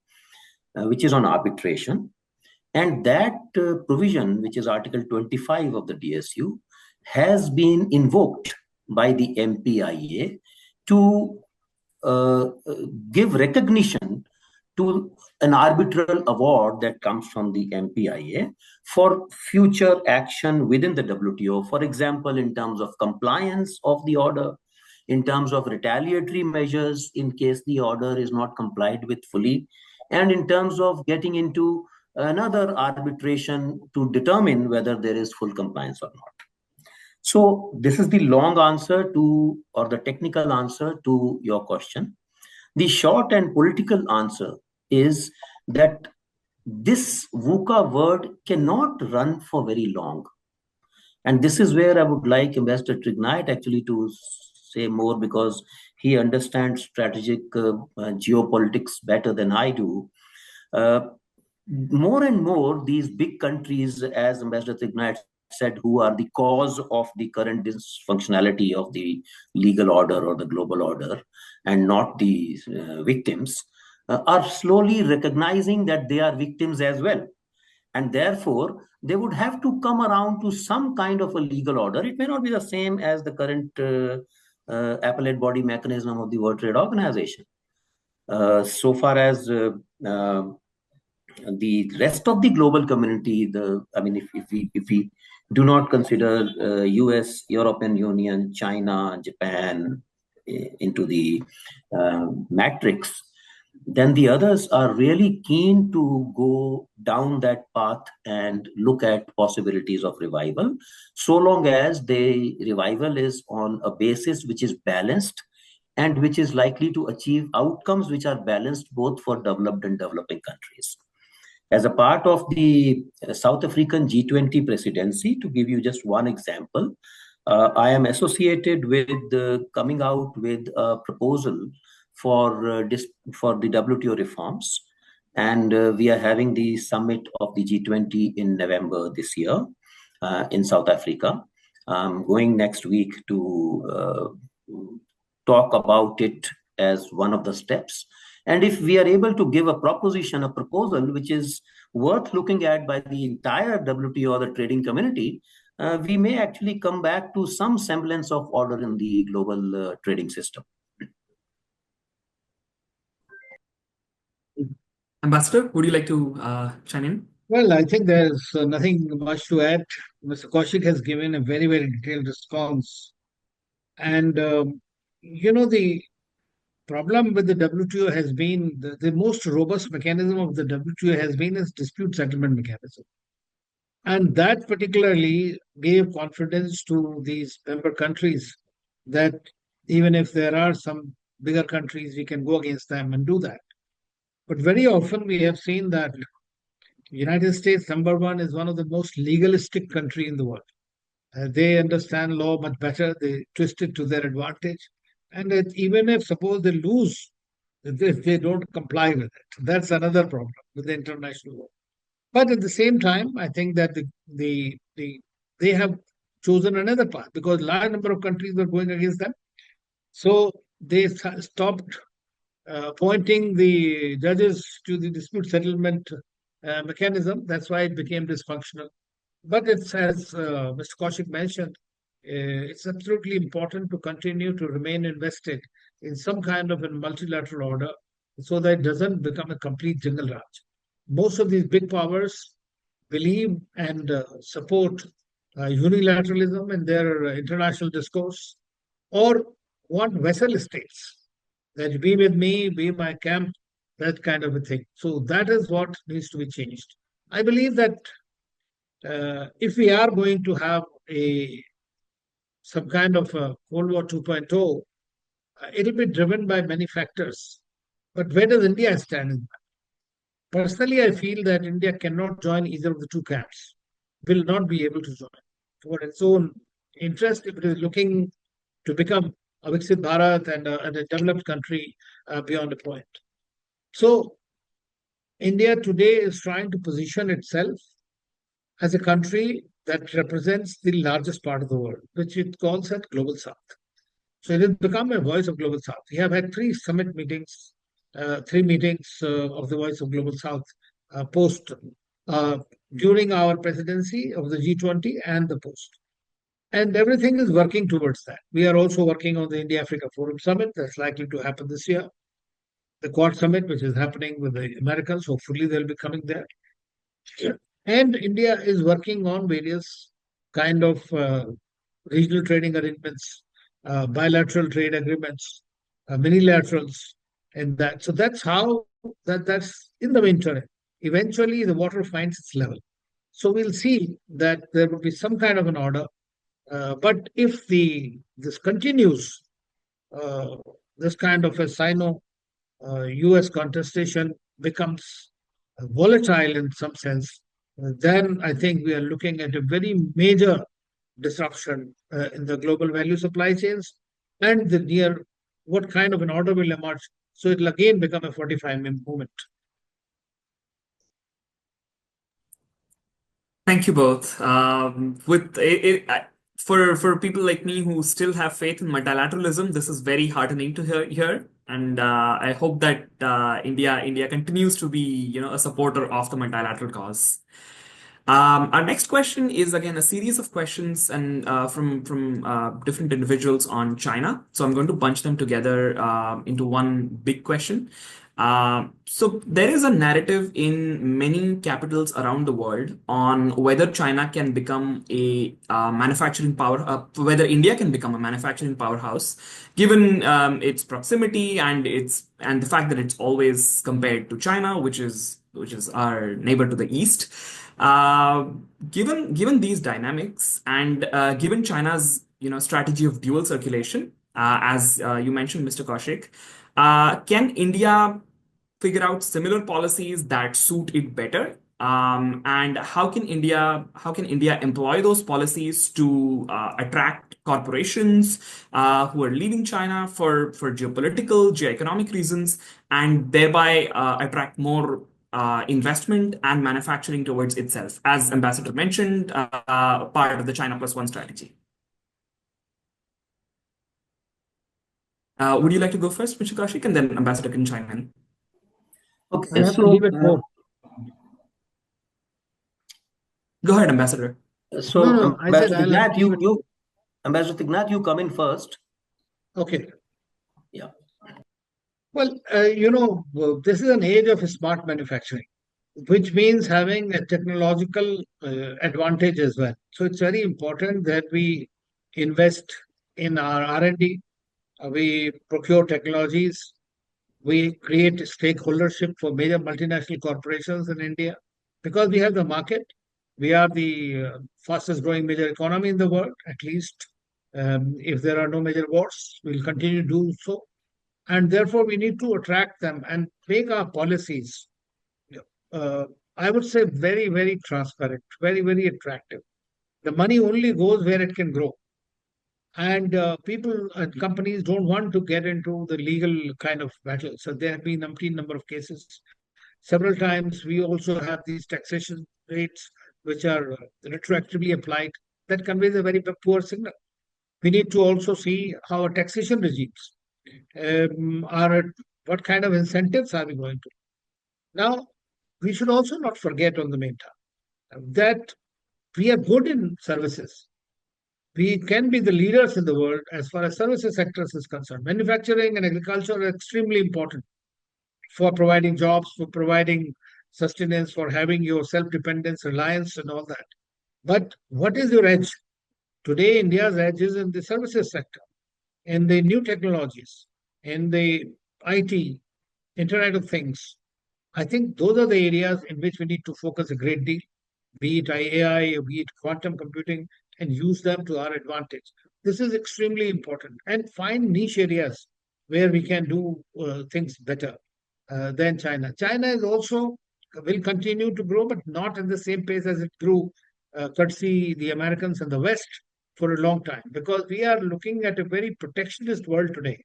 S4: which is on arbitration. And that provision, which is Article 25 of the DSU, has been invoked by the MPIA to give recognition to an arbitral award that comes from the MPIA for future action within the WTO. For example, in terms of compliance of the order, in terms of retaliatory measures in case the order is not complied with fully, and in terms of getting into another arbitration to determine whether there is full compliance or not. So this is the long answer to, or the technical answer to your question. The short and political answer is that this VUCA word cannot run for very long. And this is where I would like Ambassador Trigunayat actually to say more, because he understands strategic geopolitics better than I do. More and more, these big countries, as Ambassador Trigunayat said, who are the cause of the current dysfunctionality of the legal order or the global order, and not the victims, are slowly recognizing that they are victims as well. And therefore, they would have to come around to some kind of a legal order. It may not be the same as the current appellate body mechanism of the World Trade Organization. So far as the rest of the global community, if we do not consider US, European Union, China, Japan into the matrix, then the others are really keen to go down that path and look at possibilities of revival, so long as the revival is on a basis which is balanced and which is likely to achieve outcomes which are balanced both for developed and developing countries. As a part of the South African G20 presidency, to give you just one example, I am associated with coming out with a proposal for the WTO reforms. And we are having the summit of the G20 in November this year in South Africa. Going next week to talk about it as one of the steps. And if we are able to give a proposal which is worth looking at by the entire WTO or the trading community, we may actually come back to some semblance of order in the global trading system.
S3: Ambassador, would you like to chime in?
S5: Well, I think there's nothing much to add. Mr. Kaushik has given a very detailed response. And, the problem with the WTO has been the most robust mechanism of the WTO has been its dispute settlement mechanism. And that particularly gave confidence to these member countries that even if there are some bigger countries, we can go against them and do that. But very often we have seen that United States, number one, is one of the most legalistic country in the world. They understand law much better. They twist it to their advantage. And even if suppose they lose, if they don't comply with it, that's another problem with the international law. But at the same time, I think that they have chosen another path because large number of countries were going against them. So they stopped appointing the judges to the dispute settlement mechanism. That's why it became dysfunctional. But it's as Mr. Kaushik mentioned, it's absolutely important to continue to remain invested in some kind of a multilateral order so that it doesn't become a complete jungle raj. Most of these big powers believe and support unilateralism in their international discourse or want vessel states that be with me, be my camp, that kind of a thing. So that is what needs to be changed. I believe that if we are going to have a some kind of a Cold War 2.0, it'll be driven by many factors. But where does India stand in that? Personally, I feel that India cannot join either of the two camps, will not be able to join for its own interest if it is looking to become a Viksit Bharat and a developed country beyond a point. So, India today is trying to position itself as a country that represents the largest part of the world, which it calls at Global South. So it has become a voice of Global South. We have had three summit meetings, three meetings of the Voice of Global South post uh, during our presidency of the G20 and the post. And everything is working towards that. We are also working on the India Africa Forum Summit that's likely to happen this year. The Quad Summit, which is happening with the Americans, hopefully they'll be coming there. And India is working on various kind of regional trading arrangements, bilateral trade agreements, minilaterals, and that. So that's how that's in the winter. Eventually, the water finds its level. So we'll see that there will be some kind of an order. But if this continues, uh, this kind of a Sino US contestation becomes volatile in some sense, then I think we are looking at a very major disruption in the global value supply chains and the near what kind of an order will emerge. So it will again become a 45 movement.
S3: Thank you both. With for people like me who still have faith in multilateralism, this is very heartening to hear, and I hope that India continues to be a supporter of the multilateral cause. Our next question is again a series of questions and from different individuals on China. So I'm going to bunch them together into one big question. So there is a narrative in many capitals around the world on whether China can become a manufacturing power, whether India can become a manufacturing powerhouse, given its proximity and the fact that it's always compared to China, which is our neighbor to the east. Uh, given these dynamics and given China's strategy of dual circulation, as you mentioned, Mr. Kaushik, can India figure out similar policies that suit it better? And how can India employ those policies to attract corporations who are leaving China for geopolitical, geoeconomic reasons, and thereby attract more investment and manufacturing towards itself, as Ambassador mentioned, part of the China Plus One strategy. Would you like to go first, Mr. Kaushik, and then Ambassador can chime in?
S5: I
S4: Okay,
S5: have to leave it more.
S3: Go ahead, Ambassador.
S4: so
S5: No, I said
S4: Ambassador
S5: I'll have
S4: Ignat,
S5: to leave it more.
S4: Ambassador Ignat, you come in first.
S5: Okay.
S4: Yeah.
S5: Well, this is an age of smart manufacturing, which means having a technological advantage as well. So it's very important that we invest in our R&D, we procure technologies We create stakeholdership for major multinational corporations in India because we have the market. We are the fastest growing major economy in the world, at least. If there are no major wars, we'll continue to do so. And therefore, we need to attract them and make our policies, uh, I would say, very, very transparent, very, very attractive. The money only goes where it can grow. And people and companies don't want to get into the legal kind of battle. So there have been umpteen number of cases. Several times we also have these taxation rates which are retroactively applied. That conveys a very poor signal. We need to also see how our taxation regimes are, what kind of incentives are we going to. Now, we should also not forget on the meantime that we are good in services. We can be the leaders in the world as far as services sectors is concerned. Manufacturing and agriculture are extremely important for providing jobs, for providing sustenance, for having your self-dependence, reliance, and all that. But what is your edge? Today, India's edge is in the services sector, in the new technologies, in the IT, Internet of Things. I think those are the areas in which we need to focus a great deal, be it AI, be it quantum computing, and use them to our advantage. This is extremely important. And find niche areas where we can do things better than China. China is also will continue to grow, but not at the same pace as it grew, courtesy the Americans and the West for a long time, because we are looking at a very protectionist world today.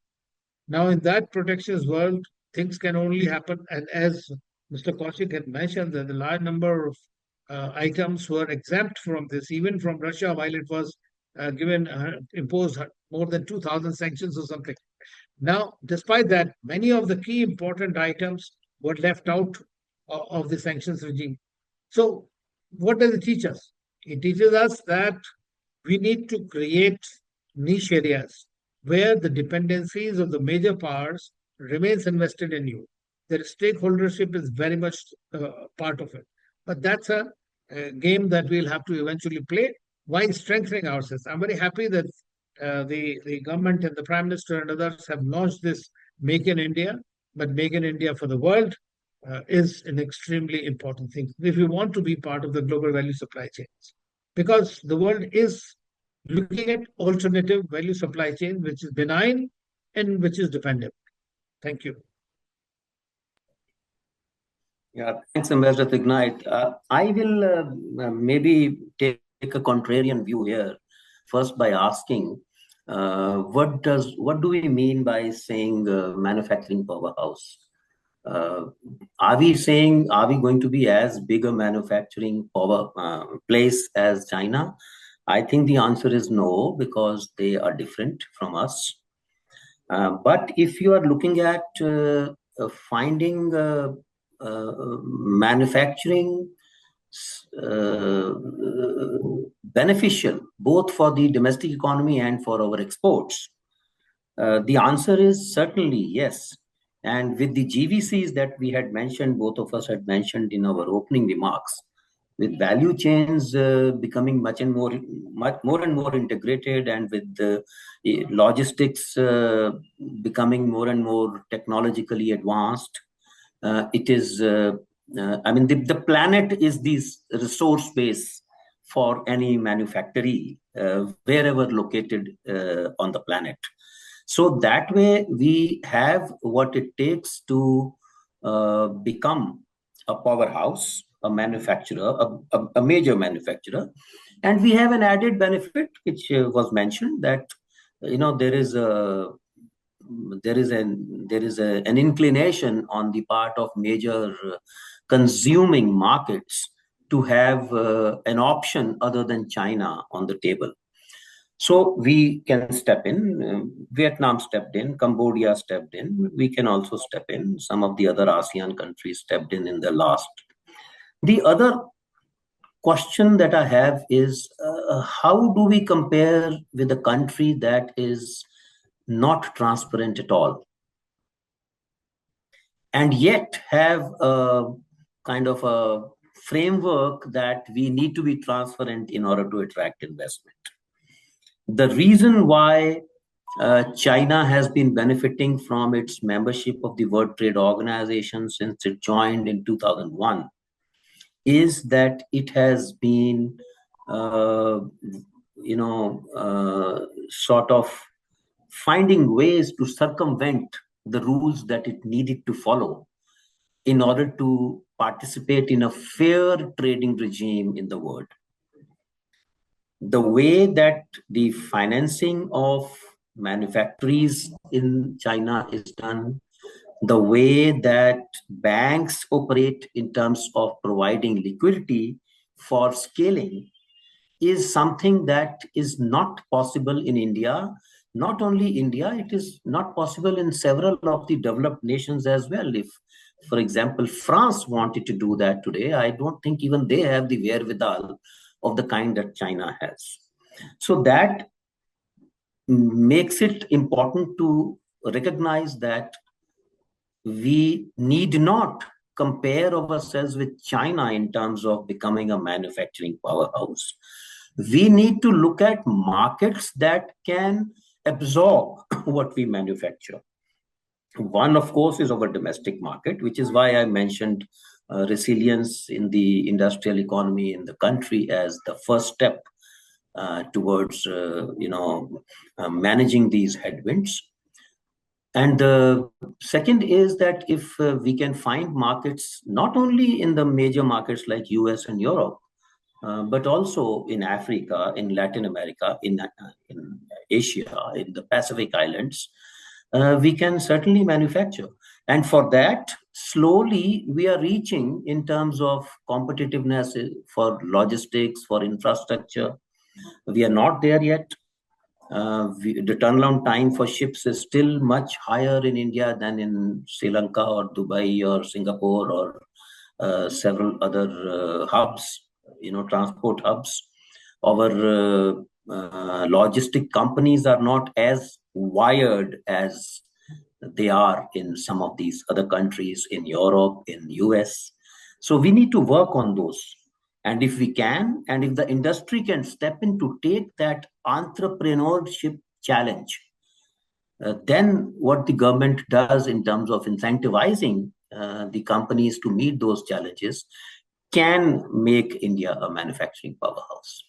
S5: Now, in that protectionist world, things can only happen, and as Mr. Kaushik had mentioned, that the large number of items were exempt from this, even from Russia, while it was imposed more than 2,000 sanctions or something. Now, despite that, many of the key important items were left out of the sanctions regime. So, what does it teach us? It teaches us that we need to create niche areas where the dependencies of the major powers remains invested in you. Their stakeholdership is very much part of it. But that's a game that we'll have to eventually play while strengthening ourselves. I'm very happy that the government and the Prime Minister and others have launched this Make in India, but Make in India for the world is an extremely important thing if we want to be part of the global value supply chains. Because the world is looking at alternative value supply chain, which is benign and which is dependent. Thank you.
S4: Yeah, thanks, Ambassador Trigunayat. I will maybe take a contrarian view here, first by asking, what do we mean by saying manufacturing powerhouse? Are we going to be as big a manufacturing place as China? I think the answer is no, because they are different from us. But if you are looking at finding manufacturing beneficial both for the domestic economy and for our exports, the answer is certainly yes. And with the GVCs that we had mentioned, both of us had mentioned in our opening remarks, with value chains becoming much more and more integrated, and with the logistics becoming more and more technologically advanced, it is, the planet is this resource base for any manufactory, wherever located on the planet. So that way, we have what it takes to become a powerhouse, a manufacturer, a major manufacturer. And we have an added benefit, which was mentioned, that there is an inclination on the part of major consuming markets to have an option other than China on the table. So we can step in. Vietnam stepped in, Cambodia stepped in. We can also step in. Some of the other ASEAN countries stepped in the last. The other question that I have is, how do we compare with a country that is not transparent at all, and yet have a kind of a framework that we need to be transparent in order to attract investment? The reason why China has been benefiting from its membership of the World Trade Organization since it joined in 2001, is that it has been, sort of finding ways to circumvent the rules that it needed to follow in order to participate in a fair trading regime in the world. The way that the financing of manufactories in China is done, the way that banks operate in terms of providing liquidity for scaling is something that is not possible in India. Not only India, it is not possible in several of the developed nations as well. If, for example, France wanted to do that today, I don't think even they have the wherewithal of the kind that China has. So that makes it important to recognize that we need not compare ourselves with China in terms of becoming a manufacturing powerhouse. We need to look at markets that can absorb what we manufacture. One, of course, is our domestic market, which is why I mentioned resilience in the industrial economy in the country as the first step towards managing these headwinds. And the second is that if we can find markets not only in the major markets like US and Europe, but also in Africa, in Latin America, in Asia, in the Pacific Islands, we can certainly manufacture. And for that, slowly we are reaching in terms of competitiveness for logistics, for infrastructure. We are not there yet. The turnaround time for ships is still much higher in India than in Sri Lanka or Dubai or Singapore or several other hubs, transport hubs. Our logistic companies are not as wired as they are in some of these other countries in Europe, in US. So we need to work on those. And if we can, and if the industry can step in to take that entrepreneurship challenge, then what the government does in terms of incentivizing the companies to meet those challenges can make India a manufacturing powerhouse.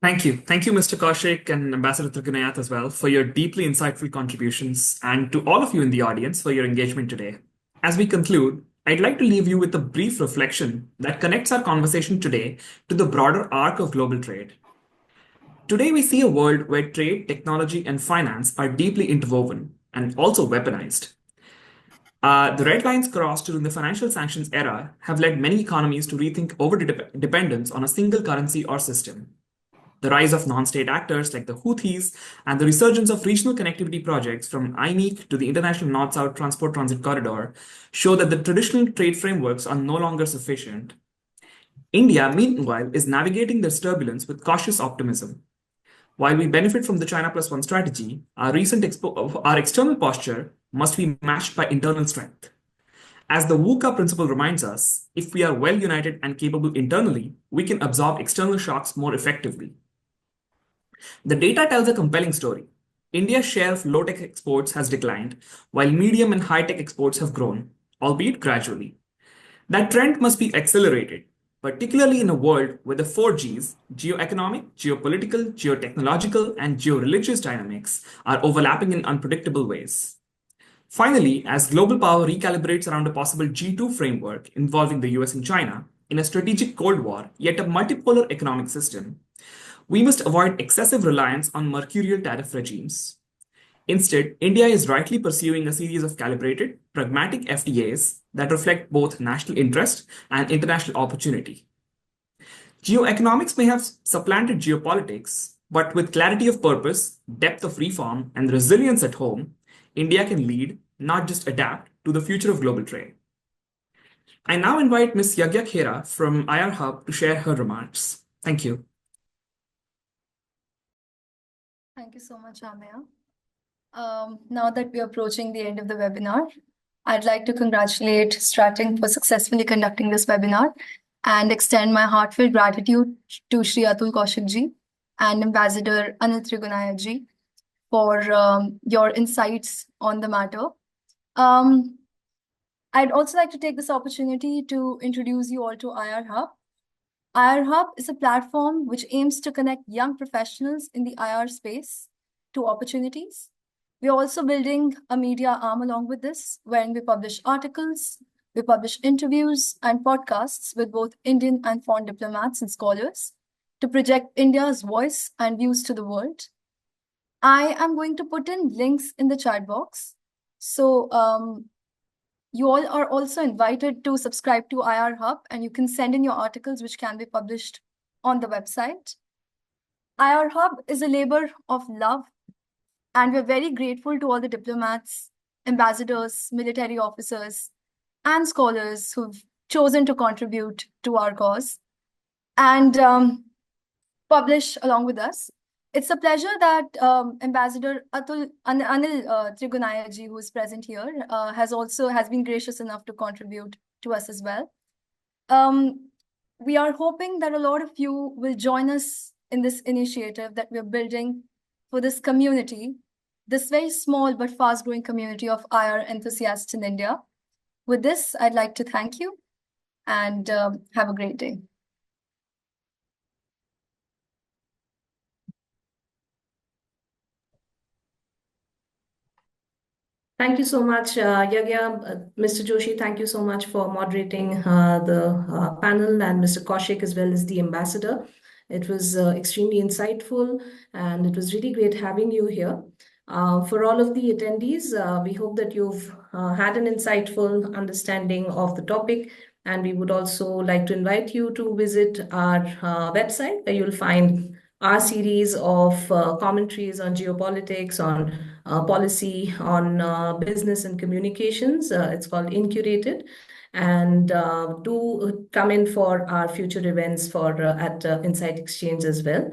S3: Thank you. Thank you, Mr. Kaushik and Ambassador Trigunayat as well for your deeply insightful contributions, and to all of you in the audience for your engagement today. As we conclude, I'd like to leave you with a brief reflection that connects our conversation today to the broader arc of global trade. Today, we see a world where trade, technology, and finance are deeply interwoven and also weaponized. The red lines crossed during the financial sanctions era have led many economies to rethink over-dependence on a single currency or system. The rise of non-state actors like the Houthis and the resurgence of regional connectivity projects from IMEC to the International North-South Transport Transit Corridor show that the traditional trade frameworks are no longer sufficient. India, meanwhile, is navigating this turbulence with cautious optimism. While we benefit from the China Plus One strategy, our external posture must be matched by internal strength. As the VUCA principle reminds us, if we are well united and capable internally, we can absorb external shocks more effectively. The data tells a compelling story. India's share of low-tech exports has declined, while medium and high-tech exports have grown, albeit gradually. That trend must be accelerated, particularly in a world where the four Gs, geoeconomic, geopolitical, geotechnological, and georeligious dynamics, are overlapping in unpredictable ways. Finally, as global power recalibrates around a possible G2 framework involving the US and China, in a strategic Cold War, yet a multipolar economic system, we must avoid excessive reliance on mercurial tariff regimes. Instead, India is rightly pursuing a series of calibrated, pragmatic FTAs that reflect both national interest and international opportunity. Geoeconomics may have supplanted geopolitics, but with clarity of purpose, depth of reform, and resilience at home, India can lead, not just adapt, to the future of global trade. I now invite Ms. Yagya Khera from IR Hub to share her remarks. Thank you.
S6: Thank you so much, Ameya. Now that we're approaching the end of the webinar, I'd like to congratulate Strating for successfully conducting this webinar and extend my heartfelt gratitude to Shri Atul Kaushik ji and Ambassador Anil Trigunayat for your insights on the matter. I'd also like to take this opportunity to introduce you all to IR Hub. IR Hub is a platform which aims to connect young professionals in the IR space to opportunities. We're also building a media arm along with this, wherein we publish articles, we publish interviews and podcasts with both Indian and foreign diplomats and scholars to project India's voice and views to the world. I am going to put in links in the chat box. So you all are also invited to subscribe to IR Hub, and you can send in your articles which can be published on the website. IR Hub is a labor of love, and we're very grateful to all the diplomats, ambassadors, military officers, and scholars who've chosen to contribute to our cause and publish along with us. It's a pleasure that Ambassador Anil Trigunayat, who is present here, has been gracious enough to contribute to us as well. We are hoping that a lot of you will join us in this initiative that we're building for this community, this very small but fast-growing community of IR enthusiasts in India. With this, I'd like to thank you and have a great day.
S1: Thank you so much, Yagya. Mr. Joshi, thank you so much for moderating the panel, and Mr. Kaushik as well as the ambassador. It was extremely insightful, and it was really great having you here. For all of the attendees, we hope that you've had an insightful understanding of the topic, and we would also like to invite you to visit our website, where you'll find our series of commentaries on geopolitics, on policy, on business and communications. It's called Incurated. And do come in for our future events for at Insight Exchange as well.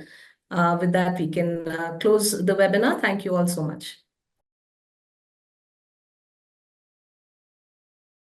S1: With that, we can close the webinar. Thank you all so much.